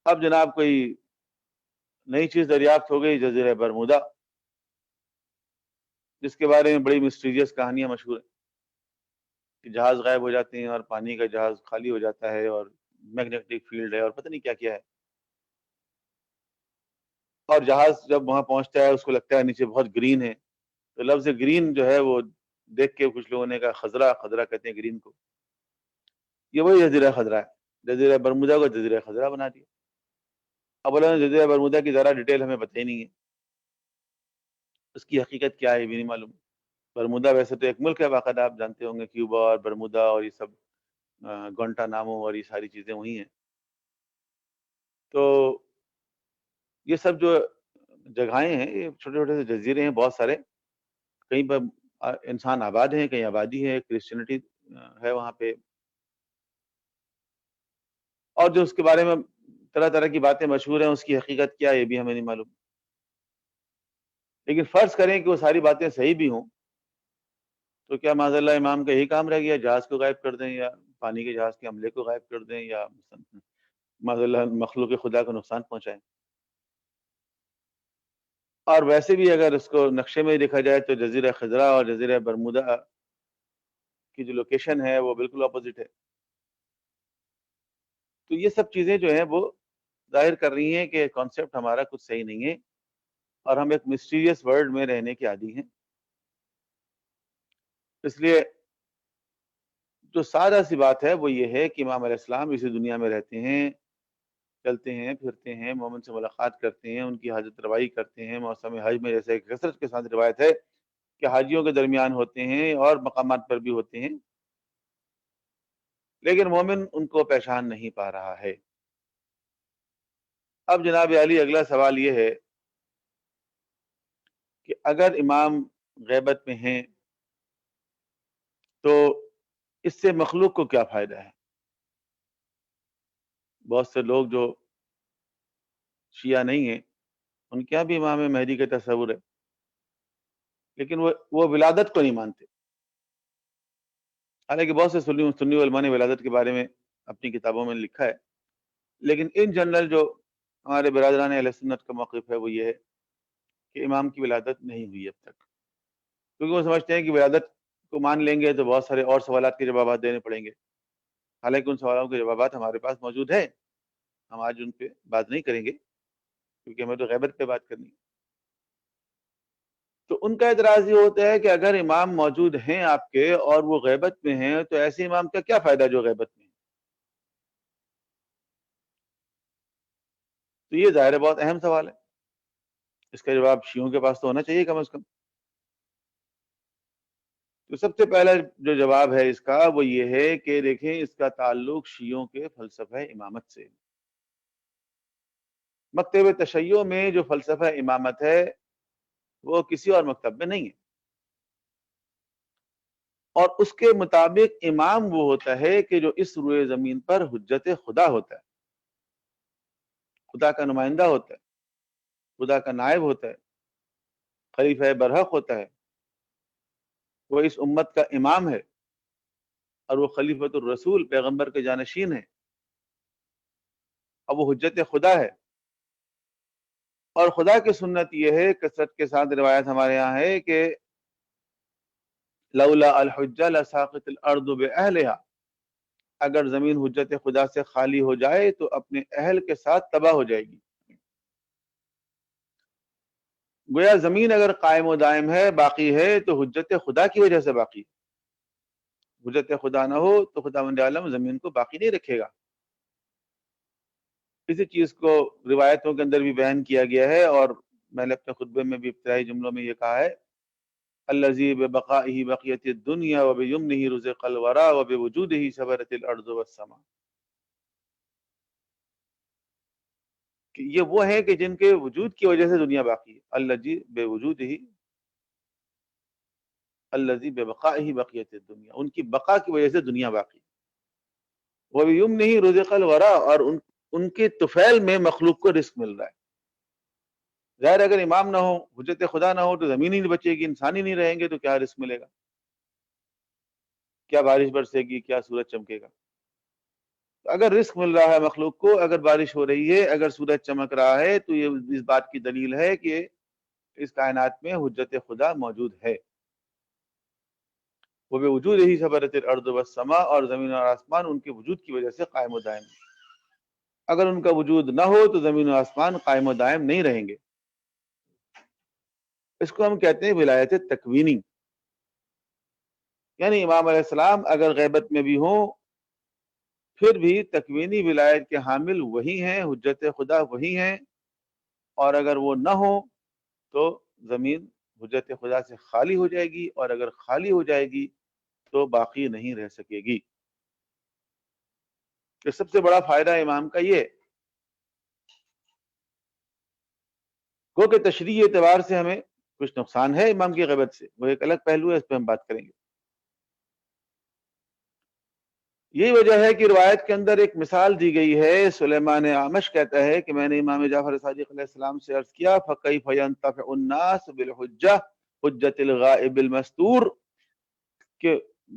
اب جناب کوئی نئی چیز دریافت ہو گئی، جزیرہ برمودا، جس کے بارے میں بڑی مسٹیریس کہانیاں مشہور ہیں کہ جہاز غائب ہو جاتے ہیں اور پانی کا جہاز خالی ہو جاتا ہے، اور میگنیٹک فیلڈ ہے اور پتہ نہیں کیا کیا ہے، اور جہاز جب وہاں پہنچتا ہے اس کو لگتا ہے نیچے بہت گرین ہے، تو لفظ گرین جو ہے وہ دیکھ کے کچھ لوگوں نے کہا خضرا، خضرا کہتے ہیں گرین کو، یہ وہی جزیرہ خضرا ہے، جزیرہ برمودا کو جزیرہ خضرا بنا دیا۔ اب اللہ نے جزیرہ برمودا کی ذرا ڈیٹیل ہمیں پتہ ہی نہیں ہے، اس کی حقیقت کیا ہے یہ بھی نہیں معلوم۔ برمودا ویسے تو ایک ملک ہے، باقاعدہ آپ جانتے ہوں گے، کیوبا اور برمودا اور یہ سب گونٹا نامو اور یہ ساری چیزیں وہی ہیں۔ تو یہ سب جو جگہیں ہیں یہ چھوٹے چھوٹے سے جزیرے ہیں بہت سارے، کہیں پر انسان آباد ہیں، کہیں آبادی ہے، کرسچینٹی ہے وہاں پہ، اور جو اس کے بارے میں طرح طرح کی باتیں مشہور ہیں، اس کی حقیقت کیا ہے یہ بھی ہمیں نہیں معلوم۔ لیکن فرض کریں کہ وہ ساری باتیں صحیح بھی ہوں، تو کیا معاذ اللہ امام کا یہی کام رہ گیا، جہاز کو غائب کر دیں، یا پانی کے جہاز کے عملے کو غائب کر دیں، یا معاذ اللہ مخلوق خدا کو نقصان پہنچائیں؟ اور ویسے بھی اگر اس کو نقشے میں دیکھا جائے تو جزیرہ خضرا اور جزیرہ برمودا کی جو لوکیشن ہے وہ بالکل اپوزٹ ہے۔ تو یہ سب چیزیں جو ہیں وہ ظاہر کر رہی ہیں کہ کانسیپٹ ہمارا کچھ صحیح نہیں ہے، اور ہم ایک مسٹیریس ورلڈ میں رہنے کے عادی ہیں۔ اس لیے جو سادہ سی بات ہے وہ یہ ہے کہ امام علیہ السلام اسی دنیا میں رہتے ہیں، چلتے ہیں، پھرتے ہیں، مومن سے ملاقات کرتے ہیں، ان کی حاجت روائی کرتے ہیں، موسم حج میں جیسے کثرت کے ساتھ روایت ہے کہ حاجیوں کے درمیان ہوتے ہیں اور مقامات پر بھی ہوتے ہیں، لیکن مومن ان کو پہچان نہیں پا رہا ہے۔ اب جناب علی اگلا سوال یہ ہے کہ اگر امام غیبت میں ہیں تو اس سے مخلوق کو کیا فائدہ ہے؟ بہت سے لوگ جو شیعہ نہیں ہیں ان کے یہاں بھی امام مہدی کا تصور ہے، لیکن وہ ولادت کو نہیں مانتے۔ حالانکہ بہت سے سنی علماء نے ولادت کے بارے میں اپنی کتابوں میں لکھا ہے، لیکن ان جنرل جو ہمارے برادران اہل سنت کا موقف ہے وہ یہ ہے کہ امام کی ولادت نہیں ہوئی اب تک، کیونکہ وہ سمجھتے ہیں کہ ولادت کو مان لیں گے تو بہت سارے اور سوالات کے جوابات دینے پڑیں گے، حالانکہ ان سوالوں کے جوابات ہمارے پاس موجود ہیں، ہم آج ان پہ بات نہیں کریں گے کیونکہ ہمیں تو غیبت پہ بات کرنی ہے۔ تو ان کا اعتراض یہ ہوتا ہے کہ اگر امام موجود ہیں آپ کے اور وہ غیبت میں ہیں تو ایسے امام کا کیا فائدہ جو غیبت میں ہے؟ تو یہ ظاہر ہے بہت اہم سوال ہے، اس کا جواب شیعوں کے پاس تو ہونا چاہیے کم از کم۔ تو سب سے پہلا جو جواب ہے اس کا وہ یہ ہے کہ دیکھیں اس کا تعلق شیعوں کے فلسفہ امامت سے۔ مکتب تشیع میں جو فلسفہ امامت ہے وہ کسی اور مکتب میں نہیں ہے، اور اس کے مطابق امام وہ ہوتا ہے کہ جو اس روئے زمین پر حجت خدا ہوتا ہے، خدا کا نمائندہ ہوتا ہے، خدا کا نائب ہوتا ہے، خلیفہ برحق ہوتا ہے، وہ اس امت کا امام ہے اور وہ خلیفۃ الرسول پیغمبر کے جانشین ہے، اور وہ حجت خدا ہے۔ اور خدا کی سنت یہ ہے، کثرت کے ساتھ روایت ہمارے یہاں ہے کہ لولا الحجہ لساقط الارض باہلھا، اگر زمین حجت خدا سے خالی ہو جائے تو اپنے اہل کے ساتھ تباہ ہو جائے گی۔ گویا زمین اگر قائم و دائم ہے، باقی ہے، تو حجت خدا کی وجہ سے باقی ہے۔ حجت خدا نہ ہو تو خداوند عالم زمین کو باقی نہیں رکھے گا۔ اسی چیز کو روایتوں کے اندر بھی بیان کیا گیا ہے، اور میں نے اپنے خطبے میں بھی ابتدائی جملوں میں یہ کہا ہے، الذی ببقائہ بقیت الدنیا وبیمنہ رزق الورا وبوجودہ ثبرت الارض والسماء، کہ یہ وہ ہیں کہ جن کے وجود کی وجہ سے دنیا باقی ہے۔ الذی بوجودہ، الذی ببقائہ بقیت الدنیا، ان کی بقا کی وجہ سے دنیا باقی ہے۔ وبیمنہ رزق الورا، اور ان کے طفیل میں مخلوق کو رزق مل رہا ہے۔ ظاہر اگر امام نہ ہو، حجت خدا نہ ہو تو زمین ہی نہیں بچے گی، انسان ہی نہیں رہیں گے تو کیا رزق ملے گا؟ کیا بارش برسے گی؟ کیا سورج چمکے گا؟ اگر رزق مل رہا ہے مخلوق کو، اگر بارش ہو رہی ہے، اگر سورج چمک رہا ہے، تو یہ اس بات کی دلیل ہے کہ اس کائنات میں حجت خدا موجود ہے۔ وہ بے وجود ہی ثبرت الارض والسماء، اور زمین اور آسمان ان کے وجود کی وجہ سے قائم و دائم ہے۔ اگر ان کا وجود نہ ہو تو زمین و آسمان قائم و دائم نہیں رہیں گے۔ اس کو ہم کہتے ہیں ولایت تکوینی، یعنی امام علیہ السلام اگر غیبت میں بھی ہوں پھر بھی تکوینی ولایت کے حامل وہی ہیں، حجت خدا وہی ہیں، اور اگر وہ نہ ہو تو زمین حجت خدا سے خالی ہو جائے گی، اور اگر خالی ہو جائے گی تو باقی نہیں رہ سکے گی۔ تو سب سے بڑا فائدہ امام کا یہ، گو کہ تشریعی اعتبار سے ہمیں کچھ نقصان ہے امام کی غیبت سے، وہ ایک الگ پہلو ہے، اس پہ ہم بات کریں گے۔ یہی وجہ ہے کہ روایت کے اندر ایک مثال دی گئی ہے۔ سلیمان اعمش کہتا ہے کہ میں نے امام جعفر صادق علیہ السلام سے عرض کیا فَكَيْفَ يَنْتَفِعُ النَّاسُ بِالْحُجَّةِ حجت الغائب المستور، کہ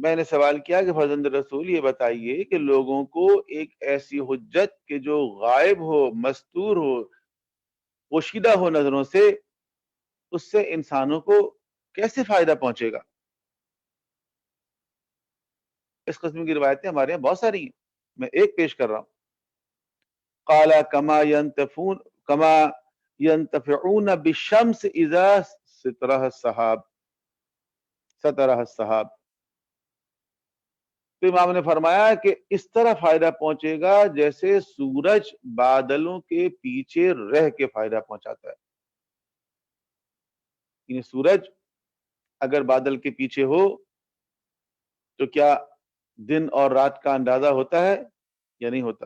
میں نے سوال کیا کہ فرزند رسول یہ بتائیے کہ لوگوں کو ایک ایسی حجت کہ جو غائب ہو، مستور ہو، پوشیدہ ہو نظروں سے، اس سے انسانوں کو کیسے فائدہ پہنچے گا؟ اس قسم کی روایتیں ہمارے یہاں بہت ساری ہیں، میں ایک پیش کر رہا ہوں۔ قال کما ينتفعون بالشمس اذا سترها السحاب، تو امام نے فرمایا کہ اس طرح فائدہ پہنچے گا جیسے سورج بادلوں کے پیچھے رہ کے فائدہ پہنچاتا ہے۔ یعنی سورج اگر بادل کے پیچھے ہو تو کیا دن اور رات کا اندازہ ہوتا ہے یا نہیں ہوتا؟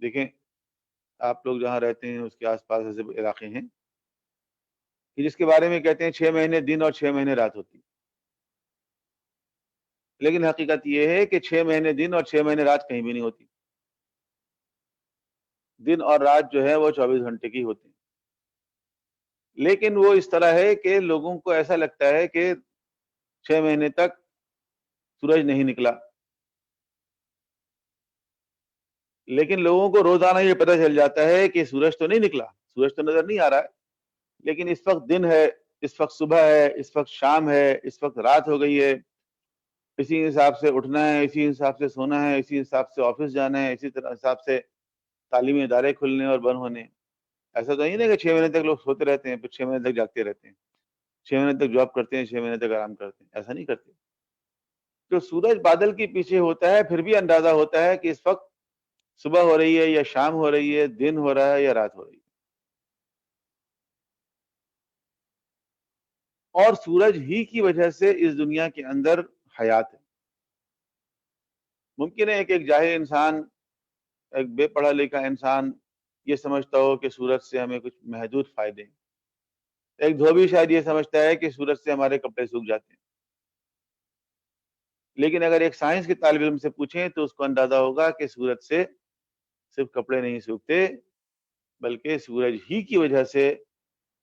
دیکھیں آپ لوگ جہاں رہتے ہیں اس کے آس پاس ایسے علاقے ہیں کہ جس کے بارے میں کہتے ہیں 6 مہینے دن اور 6 مہینے رات ہوتی، لیکن حقیقت یہ ہے کہ 6 مہینے دن اور 6 مہینے رات کہیں بھی نہیں ہوتی۔ دن اور رات جو ہے وہ 24 گھنٹے کی ہوتی، لیکن وہ اس طرح ہے کہ لوگوں کو ایسا لگتا ہے کہ 6 مہینے تک سورج نہیں نکلا، لیکن لوگوں کو روزانہ یہ پتہ چل جاتا ہے کہ سورج تو نہیں نکلا، سورج تو نظر نہیں آ رہا ہے، لیکن اس وقت دن ہے، اس وقت صبح ہے، اس وقت شام ہے، اس وقت رات ہو گئی ہے، اسی حساب سے اٹھنا ہے، اسی حساب سے سونا ہے، اسی حساب سے آفس جانا ہے، اسی طرح حساب سے تعلیمی ادارے کھلنے اور بند ہونے. ایسا تو نہیں نا کہ 6 مہینے تک لوگ سوتے رہتے ہیں پھر 6 مہینے تک جاگتے رہتے ہیں، 6 مہینے تک جاب کرتے ہیں، 6 مہینے تک آرام کرتے ہیں. ایسا نہیں کرتے. تو سورج بادل کے پیچھے ہوتا ہے پھر بھی اندازہ ہوتا ہے کہ اس وقت صبح ہو رہی ہے یا شام ہو رہی ہے، دن ہو رہا ہے یا رات ہو رہی ہے. اور سورج ہی کی وجہ سے اس دنیا کے اندر حیات ہے. ممکن ہے ایک جاہل انسان، ایک بے پڑھا لکھا انسان یہ سمجھتا ہو کہ سورج سے ہمیں کچھ محدود فائدے ہیں. ایک دھوبی شاید یہ سمجھتا ہے کہ سورج سے ہمارے کپڑے سوکھ جاتے ہیں. لیکن اگر ایک سائنس کے طالب علم سے پوچھیں تو اس کو اندازہ ہوگا کہ سورج سے صرف کپڑے نہیں سوکھتے بلکہ سورج ہی کی وجہ سے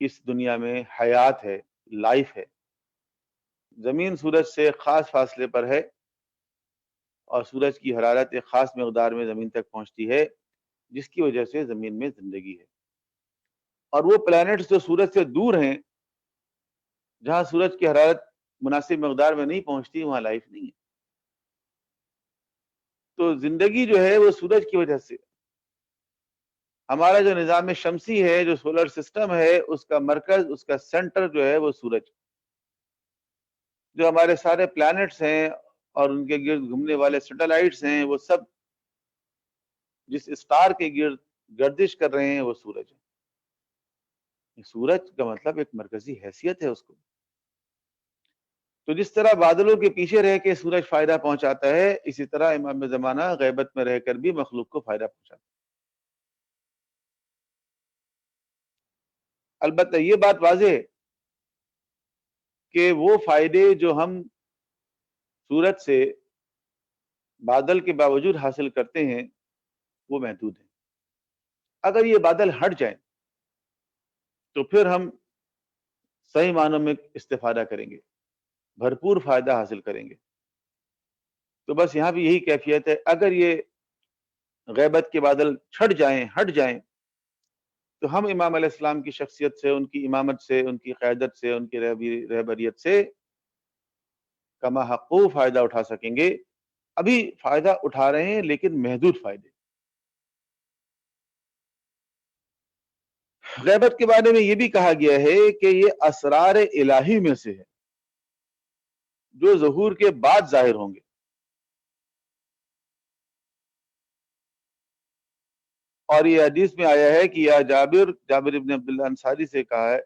اس دنیا میں حیات ہے، لائف ہے. زمین سورج سے خاص فاصلے پر ہے اور سورج کی حرارت ایک خاص مقدار میں زمین تک پہنچتی ہے جس کی وجہ سے زمین میں زندگی ہے. اور وہ پلانٹس جو سورج سے دور ہیں، جہاں سورج کی حرارت مناسب مقدار میں نہیں پہنچتی، وہاں لائف نہیں ہے. تو زندگی جو ہے وہ سورج کی وجہ سے. ہمارا جو نظام شمسی ہے، جو سولر سسٹم ہے، اس کا مرکز، اس کا سینٹر جو ہے وہ سورج. جو ہمارے سارے پلانٹس ہیں اور ان کے گرد گھومنے والے سیٹلائٹس ہیں، وہ سب جس اسٹار کے گرد گردش کر رہے ہیں وہ سورج ہے. سورج کا مطلب ایک مرکزی حیثیت ہے اس کو. تو جس طرح بادلوں کے پیچھے رہ کے سورج فائدہ پہنچاتا ہے، اسی طرح امام زمانہ غیبت میں رہ کر بھی مخلوق کو فائدہ پہنچاتا ہے. البتہ یہ بات واضح ہے کہ وہ فائدے جو ہم سورج سے بادل کے باوجود حاصل کرتے ہیں وہ محدود ہیں. اگر یہ بادل ہٹ جائیں تو پھر ہم صحیح معنوں میں استفادہ کریں گے، بھرپور فائدہ حاصل کریں گے. تو بس یہاں بھی یہی کیفیت ہے. اگر یہ غیبت کے بادل چھٹ جائیں، ہٹ جائیں، تو ہم امام علیہ السلام کی شخصیت سے، ان کی امامت سے، ان کی قیادت سے، ان کی رہبریت سے کما حقو فائدہ اٹھا سکیں گے. ابھی فائدہ اٹھا رہے ہیں لیکن محدود فائدے. غیبت کے بارے میں یہ بھی کہا گیا ہے کہ یہ اسرار الہی میں سے ہے جو ظہور کے بعد ظاہر ہوں گے. اور یہ حدیث میں آیا ہے کہ یا جابر ابن عبداللہ انصاری سے کہا ہے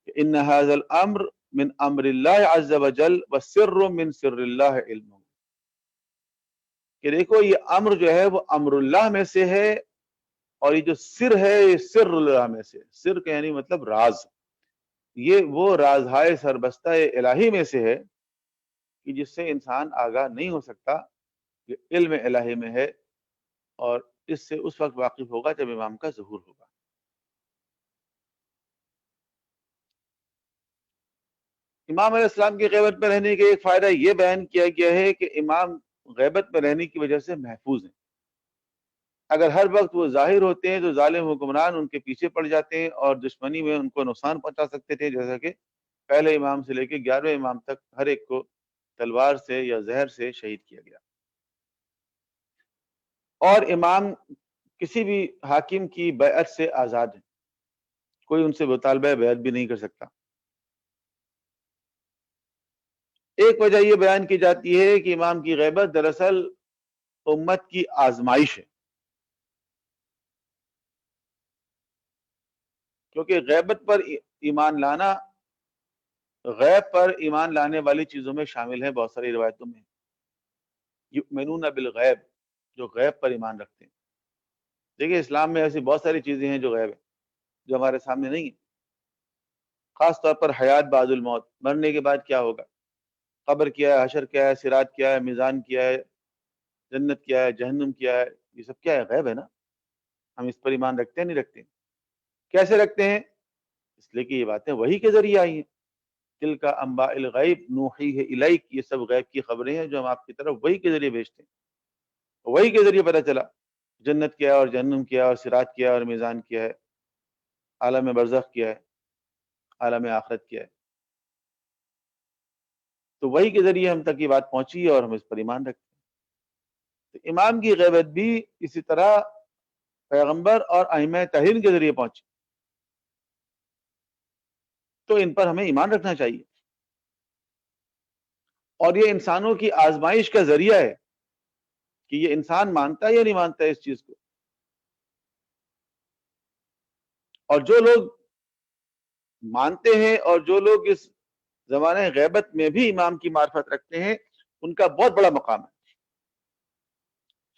کہ ان هذا الامر من امر اللہ عز وجل وسر من سر اللہ علم. کہ دیکھو یہ امر جو ہے وہ امر اللہ میں سے ہے اور یہ جو سر ہے یہ سر اللہ میں سے. سر کا یعنی مطلب راز. یہ وہ رازہائے سربستہ الہی میں سے ہے کہ جس سے انسان آگاہ نہیں ہو سکتا. یہ علم الہی میں ہے اور اس سے اس وقت واقف ہوگا جب امام کا ظہور ہوگا. امام علیہ السلام کی غیبت میں رہنے کا ایک فائدہ یہ بیان کیا گیا ہے کہ امام غیبت میں رہنے کی وجہ سے محفوظ ہیں. اگر ہر وقت وہ ظاہر ہوتے ہیں تو ظالم حکمران ان کے پیچھے پڑ جاتے ہیں اور دشمنی میں ان کو نقصان پہنچا سکتے تھے، جیسا کہ پہلے امام سے لے کے 11ویں امام تک ہر ایک کو تلوار سے یا زہر سے شہید کیا گیا. اور امام کسی بھی حاکم کی بیعت سے آزاد ہیں، کوئی ان سے مطالبہ بیعت بھی نہیں کر سکتا. ایک وجہ یہ بیان کی جاتی ہے کہ امام کی غیبت دراصل امت کی آزمائش ہے، کیونکہ غیبت پر ایمان لانا غیب پر ایمان لانے والی چیزوں میں شامل ہے. بہت ساری روایتوں میں یؤمنون بالغیب، جو غیب پر ایمان رکھتے ہیں. دیکھیں اسلام میں ایسی بہت ساری چیزیں ہیں جو غیب ہیں، جو ہمارے سامنے نہیں ہیں. خاص طور پر حیات بعد الموت، مرنے کے بعد کیا ہوگا، قبر کیا ہے، حشر کیا ہے، صراط کیا ہے، میزان کیا ہے، جنت کیا ہے، جہنم کیا ہے، یہ سب کیا ہے؟ غیب ہے نا. ہم اس پر ایمان رکھتے ہیں نہیں رکھتے؟ کیسے رکھتے ہیں؟ اس لیے کہ یہ باتیں وحی کے ذریعے آئی ہیں. تلک انباء الغیب نوحیہ الیک، یہ سب غیب کی خبریں ہیں جو ہم آپ کی طرف وحی کے ذریعے بھیجتے ہیں. وحی کے ذریعے پتہ چلا جنت کیا ہے اور جہنم کیا ہے اور صراط کیا ہے اور میزان کیا ہے، عالم برزخ کیا ہے، عالم آخرت کیا ہے. تو وہی کے ذریعے ہم تک یہ بات پہنچی ہے اور ہم اس پر ایمان رکھتے ہیں۔ تو امام کی غیبت بھی اسی طرح پیغمبر اور ائمہ طاہرین کے ذریعے پہنچی، تو ان پر ہمیں ایمان رکھنا چاہیے، اور یہ انسانوں کی آزمائش کا ذریعہ ہے کہ یہ انسان مانتا ہے یا نہیں مانتا ہے اس چیز کو۔ اور جو لوگ مانتے ہیں اور جو لوگ اس زمانے غیبت میں بھی امام کی معرفت رکھتے ہیں، ان کا بہت بڑا مقام ہے۔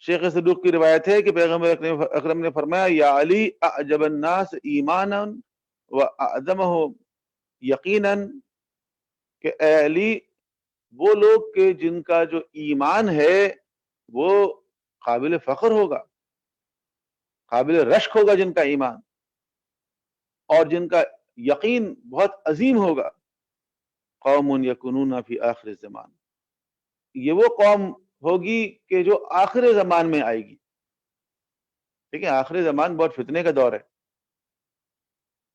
شیخ صدوق کی روایت ہے کہ پیغمبر اکرم نے فرمایا، یا علی اعجب الناس ایمانا واعظمہ یقینا، کہ اے علی، وہ لوگ کہ جن کا جو ایمان ہے وہ قابل فخر ہوگا، قابل رشک ہوگا جن کا ایمان، اور جن کا یقین بہت عظیم ہوگا، قوم یکونون فی آخر الزمان، یہ وہ قوم ہوگی کہ جو آخر زمان میں آئے گی۔ ٹھیک ہے، آخر زمان بہت فتنے کا دور ہے،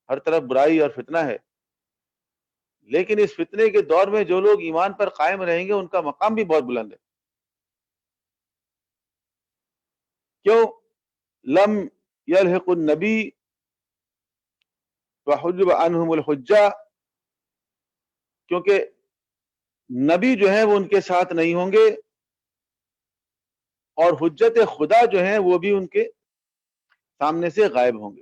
ہر طرف برائی اور فتنہ ہے، لیکن اس فتنے کے دور میں جو لوگ ایمان پر قائم رہیں گے ان کا مقام بھی بہت بلند ہے۔ کیوں؟ لم یلحق النبی وحجب عنہم الحجہ، کیونکہ نبی جو ہیں وہ ان کے ساتھ نہیں ہوں گے، اور حجت خدا جو ہیں وہ بھی ان کے سامنے سے غائب ہوں گے۔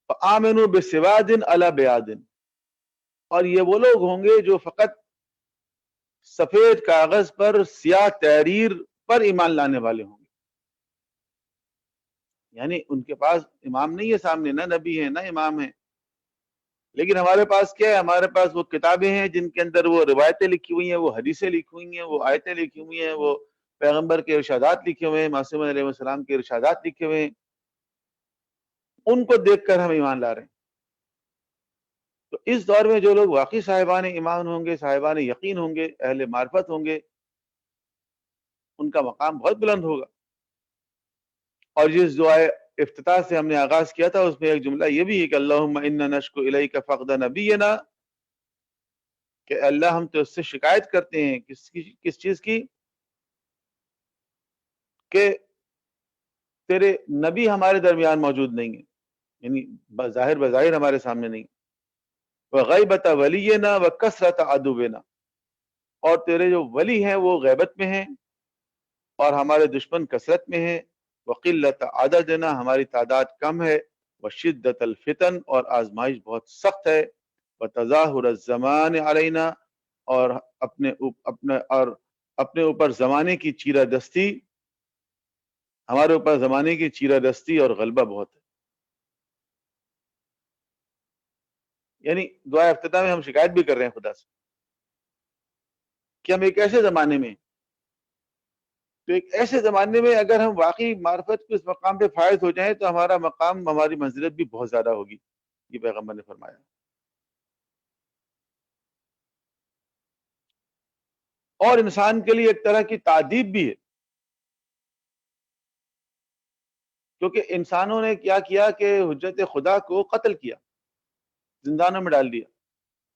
فآمنوا بسواد علی بیاض، اور یہ وہ لوگ ہوں گے جو فقط سفید کاغذ پر سیاہ تحریر پر ایمان لانے والے ہوں گے، یعنی ان کے پاس امام نہیں ہے سامنے، نہ نبی ہے نہ امام ہے، لیکن ہمارے پاس کیا ہے؟ ہمارے پاس وہ کتابیں ہیں جن کے اندر وہ روایتیں لکھی ہوئی ہیں، وہ حدیثیں لکھی ہوئی ہیں، وہ آیتیں لکھی ہوئی ہیں، وہ پیغمبر کے ارشادات لکھے ہوئے ہیں، معصوم علیہ السلام کے ارشادات لکھے ہوئے ہیں، ان کو دیکھ کر ہم ایمان لا رہے ہیں۔ تو اس دور میں جو لوگ واقعی صاحبان ایمان ہوں گے، صاحبان یقین ہوں گے، اہل معرفت ہوں گے، ان کا مقام بہت بلند ہوگا۔ اور جس دعائے افتتاح سے ہم نے آغاز کیا تھا اس میں ایک جملہ یہ بھی ہے کہ اللہم انا نشکو الیک فقد نبینا، کہ اللہ ہم تو اس سے شکایت کرتے ہیں کس چیز کی؟ کہ تیرے نبی ہمارے درمیان موجود نہیں ہیں، یعنی بظاہر ہمارے سامنے نہیں، وغیبت ولینا وکثرت عدونا، اور تیرے جو ولی ہیں وہ غیبت میں ہیں اور ہمارے دشمن کثرت میں ہیں، وقلت عددنا، ہماری تعداد کم ہے، وشدت الفتن، اور آزمائش بہت سخت ہے، وتظاہر الزمان علینا، اور اپنے اوپر زمانے کی چیرہ دستی، ہمارے اوپر زمانے کی چیرہ دستی اور غلبہ بہت ہے۔ یعنی دعا افتتاح میں ہم شکایت بھی کر رہے ہیں خدا سے کہ ہم ایک ایسے زمانے میں، تو ایک ایسے زمانے میں اگر ہم واقعی معرفت کے اس مقام پہ فائز ہو جائیں تو ہمارا مقام، ہماری منزلت بھی بہت زیادہ ہوگی، یہ پیغمبر نے فرمایا۔ اور انسان کے لیے ایک طرح کی تعذیب بھی ہے، کیونکہ انسانوں نے کیا کیا کہ حجت خدا کو قتل کیا، زندانوں میں ڈال دیا،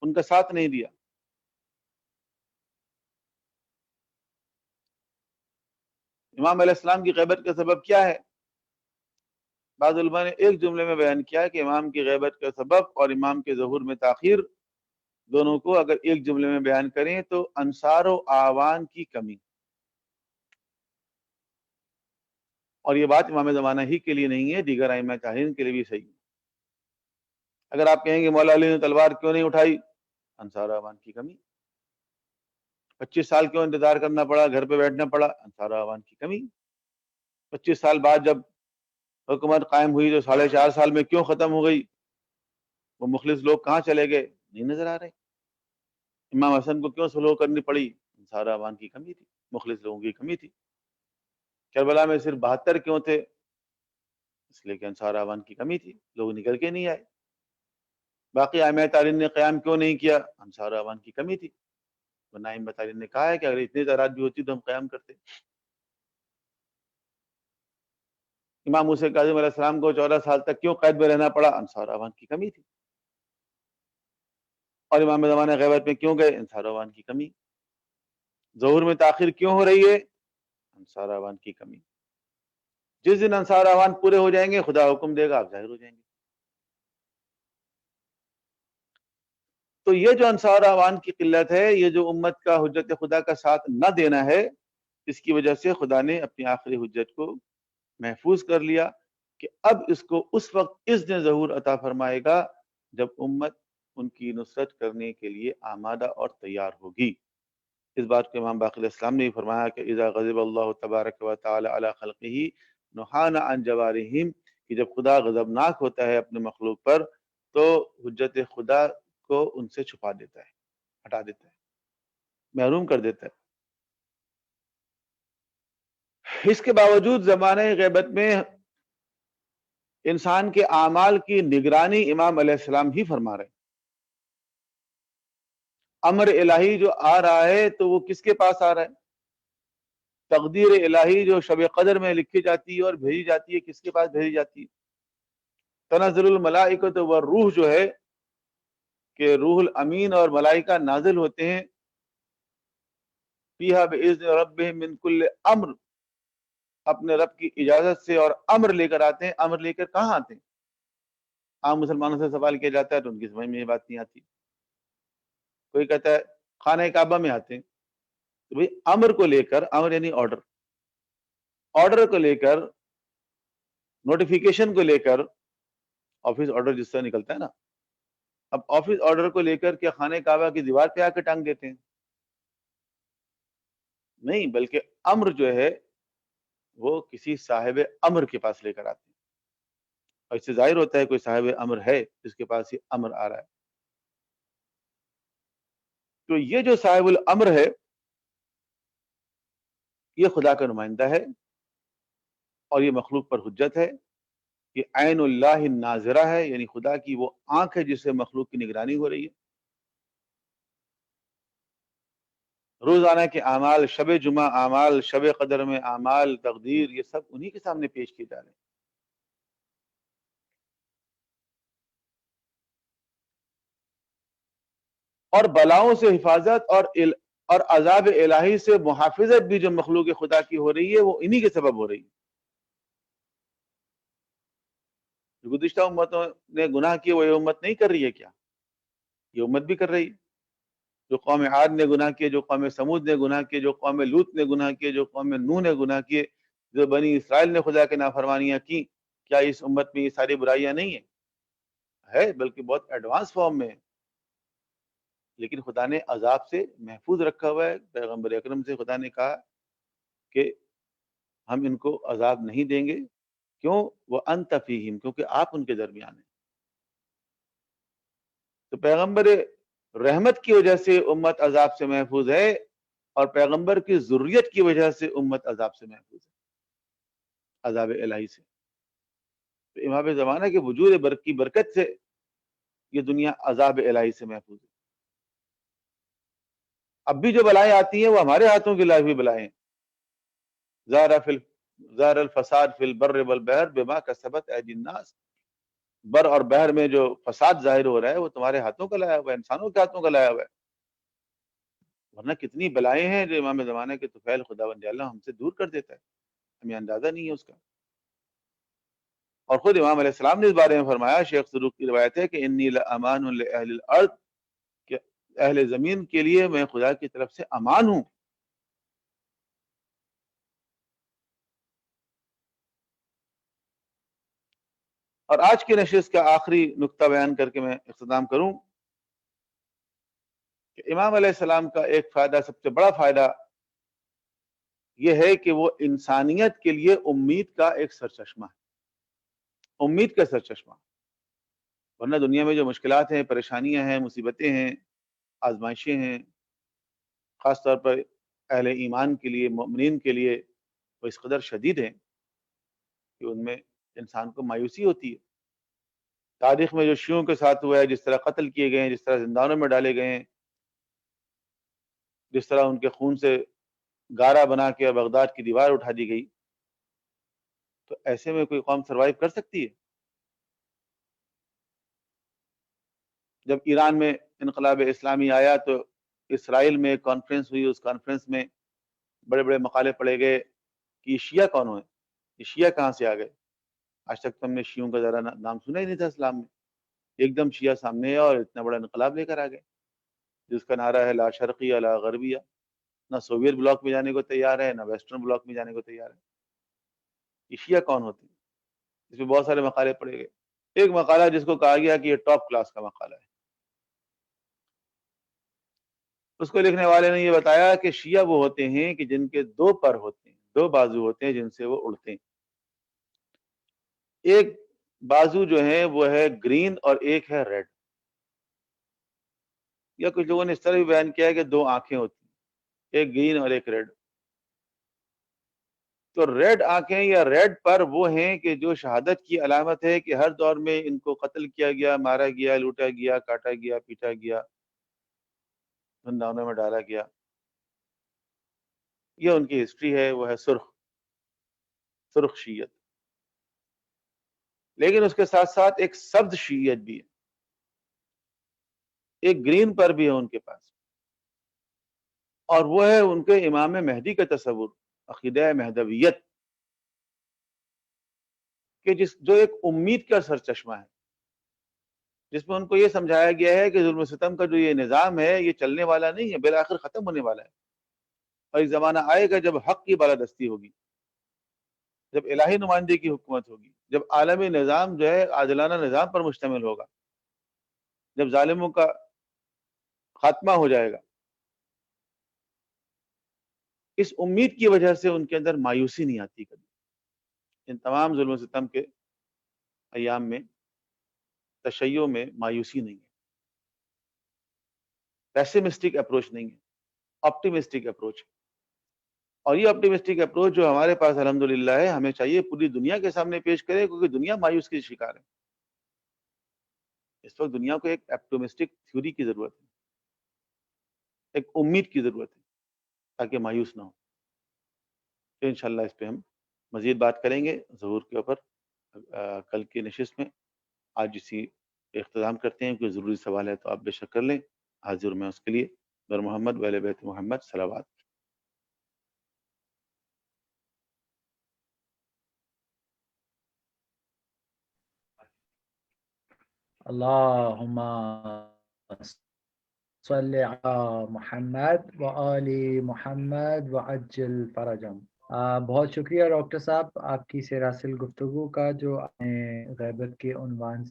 ان کا ساتھ نہیں دیا۔ امام علیہ السلام کی غیبت کا سبب کیا ہے؟ بعض علماء نے ایک جملے میں بیان کیا کہ امام کی غیبت کا سبب اور امام کے ظہور میں تاخیر دونوں کو اگر ایک جملے میں بیان کریں تو انصار و اعوان کی کمی، اور یہ بات امام زمانہ ہی کے لیے نہیں ہے، دیگر ائمہ طاہرین کے لیے بھی صحیح ہے۔ اگر آپ کہیں گے مولا علی نے تلوار کیوں نہیں اٹھائی؟ انصار و اعوان کی کمی۔ 25 سال کیوں انتظار کرنا پڑا، گھر پہ بیٹھنا پڑا؟ انصار و اعوان کی کمی۔ 25 سال بعد جب حکومت قائم ہوئی تو 4.5 سال میں کیوں ختم ہو گئی؟ وہ مخلص لوگ کہاں چلے گئے؟ نہیں نظر آ رہے۔ امام حسن کو کیوں سلو کرنی پڑی؟ انصار و اعوان کی کمی تھی، مخلص لوگوں کی کمی تھی۔ کربلا میں صرف 72 کیوں تھے؟ اس لیے کہ انصار و اعوان کی کمی تھی، لوگ نکل کے نہیں آئے۔ باقی ائمہ طاہرین نے قیام کیوں نہیں کیا؟ انصار و اعوان کی کمی تھی، ورنہ ائمہ طاہرین نے کہا ہے کہ اگر اتنی تعداد بھی ہوتی تو ہم قیام کرتے۔ امام موسیٰ کاظم علیہ السلام کو 14 سال تک کیوں قید میں رہنا پڑا؟ انصار و اعوان کی کمی تھی۔ اور امام زمانہ غیبت میں کیوں گئے؟ انصار اوان کی کمی. ظہور میں تاخیر کیوں ہو رہی ہے؟ انصار اوان کی کمی. جس دن انصار اوان پورے ہو جائیں گے خدا حکم دے گا آپ ظاہر ہو جائیں گے. تو یہ جو انصار اوان کی قلت ہے، یہ جو امت کا حجت خدا کا ساتھ نہ دینا ہے، اس کی وجہ سے خدا نے اپنی آخری حجت کو محفوظ کر لیا کہ اب اس کو اس وقت اذن ظہور عطا فرمائے گا جب امت ان کی نصرت کرنے کے لیے آمادہ اور تیار ہوگی. اس بات کو امام باقر اسلام نے بھی فرمایا کہ اذا غضب اللہ تبارک و تعالی علی خلقہ نحانا عن جوارحہم، کہ جب خدا غضبناک ہوتا ہے اپنے مخلوق پر تو حجت خدا کو ان سے چھپا دیتا ہے، ہٹا دیتا ہے، محروم کر دیتا ہے. اس کے باوجود زمانہ غیبت میں انسان کے اعمال کی نگرانی امام علیہ السلام ہی فرما رہے ہیں. امر الہی جو آ رہا ہے تو وہ کس کے پاس آ رہا ہے؟ تقدیر الہی جو شب قدر میں لکھی جاتی ہے اور بھیجی جاتی ہے، کس کے پاس بھیجی جاتی ہے؟ تنزل الملائکۃ والروح جو ہے کہ روح الامین اور ملائکہ نازل ہوتے ہیں، فیہا باذن ربہم من کل امر، اپنے رب کی اجازت سے، اور امر لے کر آتے ہیں. امر لے کر کہاں آتے ہیں؟ عام مسلمانوں سے سوال کیا جاتا ہے تو ان کی سمجھ میں یہ بات نہیں آتی. کوئی کہتا ہے خانہ کعبہ میں آتے ہیں، تو بھئی امر کو لے کر، امر یعنی آرڈر، آرڈر کو لے کر، نوٹیفیکیشن کو لے کر، آفس آرڈر جس طرح نکلتا ہے نا، اب آفس آرڈر کو لے کر کیا خانہ کعبہ کی دیوار پہ آ کے ٹانگ دیتے ہیں؟ نہیں، بلکہ امر جو ہے وہ کسی صاحب امر کے پاس لے کر آتے ہیں، اور اس سے ظاہر ہوتا ہے کوئی صاحب امر ہے جس کے پاس یہ امر آ رہا ہے. تو یہ جو صاحب الامر ہے یہ خدا کا نمائندہ ہے اور یہ مخلوق پر حجت ہے. یہ عین اللہ الناظرہ ہے، یعنی خدا کی وہ آنکھ ہے جس سے مخلوق کی نگرانی ہو رہی ہے. روزانہ کے اعمال، شب جمعہ اعمال، شب قدر میں اعمال، تقدیر، یہ سب انہی کے سامنے پیش کیے جا رہے ہیں. اور بلاؤں سے حفاظت اور عذاب الہی سے محافظت بھی جو مخلوق خدا کی ہو رہی ہے وہ انہی کے سبب ہو رہی ہے. جو گزشتہ امتوں نے گناہ کیے وہ یہ امت نہیں کر رہی ہے کیا؟ یہ امت بھی کر رہی ہے. جو قوم عاد نے گناہ کیے، جو قوم سمود نے گناہ کیے، جو قوم لوط نے گناہ کیے، جو قوم نوح نے گناہ کیے، جو بنی اسرائیل نے خدا کے نافرمانیاں کی، کیا اس امت میں یہ ساری برائیاں نہیں ہیں؟ ہے، بلکہ بہت ایڈوانس فارم میں ہے. لیکن خدا نے عذاب سے محفوظ رکھا ہوا ہے. پیغمبر اکرم سے خدا نے کہا کہ ہم ان کو عذاب نہیں دیں گے. کیوں؟ وَأَنْتَ فِيهِمْ، کیونکہ آپ ان کے درمیان ہیں. تو پیغمبر رحمت کی وجہ سے امت عذاب سے محفوظ ہے، اور پیغمبر کی ذریت کی وجہ سے امت عذاب سے محفوظ ہے، عذاب الہی سے. تو امام زمانہ کے وجود کی برکت سے یہ دنیا عذاب الہی سے محفوظ ہے. اب بھی جو بلائیں آتی ہیں وہ ہمارے ہاتھوں کی لائی ہوئی بلائیں ہیں. ظاہر الفساد فی البر والبحر بما کسبت ایدی الناس، بر اور بحر میں جو فساد ظاہر ہو رہا ہے وہ تمہارے ہاتھوں کا لایا ہوا ہے، انسانوں کے ہاتھوں کا لایا ہوا ہے. ورنہ کتنی بلائیں ہیں جو امام زمانہ کے طفیل خداوند اللہ ہم سے دور کر دیتا ہے، ہمیں اندازہ نہیں ہے اس کا. اور خود امام علیہ السلام نے اس بارے میں فرمایا، شیخ سروق کی روایت ہے کہ انی لامان لاہل الارض، کہ اہل زمین کے لیے میں خدا کی طرف سے امان ہوں. اور آج کی نشست کا آخری نقطہ بیان کر کے میں اختتام کروں کہ امام علیہ السلام کا ایک فائدہ، سب سے بڑا فائدہ یہ ہے کہ وہ انسانیت کے لیے امید کا ایک سرچشمہ ہے، امید کا سرچشمہ. ورنہ دنیا میں جو مشکلات ہیں، پریشانیاں ہیں، مصیبتیں ہیں، آزمائشیں ہیں، خاص طور پر اہل ایمان کے لیے، مومنین کے لیے وہ اس قدر شدید ہیں کہ ان میں انسان کو مایوسی ہوتی ہے. تاریخ میں جو شیعوں کے ساتھ ہوا ہے، جس طرح قتل کیے گئے ہیں، جس طرح زندانوں میں ڈالے گئے ہیں، جس طرح ان کے خون سے گارا بنا کے بغداد کی دیوار اٹھا دی گئی، تو ایسے میں کوئی قوم سروائیو کر سکتی ہے؟ جب ایران میں انقلاب اسلامی آیا تو اسرائیل میں کانفرنس ہوئی، اس کانفرنس میں بڑے بڑے مقالے پڑھے گئے کہ یہ شیعہ کون ہوئے، یہ شیعہ کہاں سے آ گئے. آج تک تو ہم نے شیعوں کا ذرا نام سنا ہی نہیں تھا اسلام میں. ایک دم شیعہ سامنے ہے اور اتنا بڑا انقلاب لے کر آ گئے جس کا نعرہ ہے لا شرقیہ لا غربیہ. نہ سوویت بلاک میں جانے کو تیار ہے، نہ ویسٹرن بلاک میں جانے کو تیار ہے. یہ شیعہ کون ہوتے ہیں؟ اس میں بہت سارے مقالے پڑھے گئے. ایک مقالہ جس کو کہا گیا کہ یہ ٹاپ کلاس کا مقالہ ہے، اس کو لکھنے والے نے یہ بتایا کہ شیعہ وہ ہوتے ہیں کہ جن کے دو پر ہوتے ہیں، دو بازو ہوتے ہیں جن سے وہ اڑتے ہیں. ایک بازو جو ہے وہ ہے گرین اور ایک ہے ریڈ. یا کچھ لوگوں نے اس طرح بھی بیان کیا ہے کہ دو آنکھیں ہوتی ہیں، ایک گرین اور ایک ریڈ. تو ریڈ آنکھیں یا ریڈ پر وہ ہیں کہ جو شہادت کی علامت ہے کہ ہر دور میں ان کو قتل کیا گیا، مارا گیا، لوٹا گیا، کاٹا گیا، پیٹا گیا، زندانوں میں ڈالا گیا. یہ ان کی ہسٹری ہے، وہ ہے سرخ شیعت. لیکن اس کے ساتھ ساتھ ایک سبز شیعت بھی ہے، ایک گرین پر بھی ہے ان کے پاس، اور وہ ہے ان کے امام مہدی کا تصور، عقیدہ مہدویت، کہ جو ایک امید کا سرچشمہ ہے، جس میں ان کو یہ سمجھایا گیا ہے کہ ظلم و ستم کا جو یہ نظام ہے یہ چلنے والا نہیں ہے، بالآخر ختم ہونے والا ہے. اور ایک زمانہ آئے گا جب حق کی بالادستی ہوگی، جب الہی نمائندے کی حکومت ہوگی، جب عالمی نظام جو ہے عادلانہ نظام پر مشتمل ہوگا، جب ظالموں کا خاتمہ ہو جائے گا. اس امید کی وجہ سے ان کے اندر مایوسی نہیں آتی کبھی. ان تمام ظلم و ستم کے ایام میں تشیع میں مایوسی نہیں ہے، پیسمسٹک اپروچ نہیں ہے، آپٹیمسٹک اپروچ ہے. اور یہ آپٹیمسٹک اپروچ جو ہمارے پاس الحمدللہ ہے، ہمیں چاہیے پوری دنیا کے سامنے پیش کرے، کیونکہ دنیا مایوس کی شکار ہے. اس وقت دنیا کو ایک آپٹیمسٹک تھیوری کی ضرورت ہے، ایک امید کی ضرورت ہے تاکہ مایوس نہ ہو. تو انشاءاللہ اس پہ ہم مزید بات کریں گے ظہور کے اوپر کل کی نشست میں. آج اسی اختتام کرتے ہیں. کوئی ضروری سوال ہے تو آپ بے شک کر لیں، حاضر میں اس کے لیے. بر محمد و اہل بیت محمد صلوات. اللہم صلی علی محمد و آل محمد وعجل فرجم. بہت شکریہ ڈاکٹر صاحب آپ کی سراسل گفتگو کا جو غیبت کے عنوان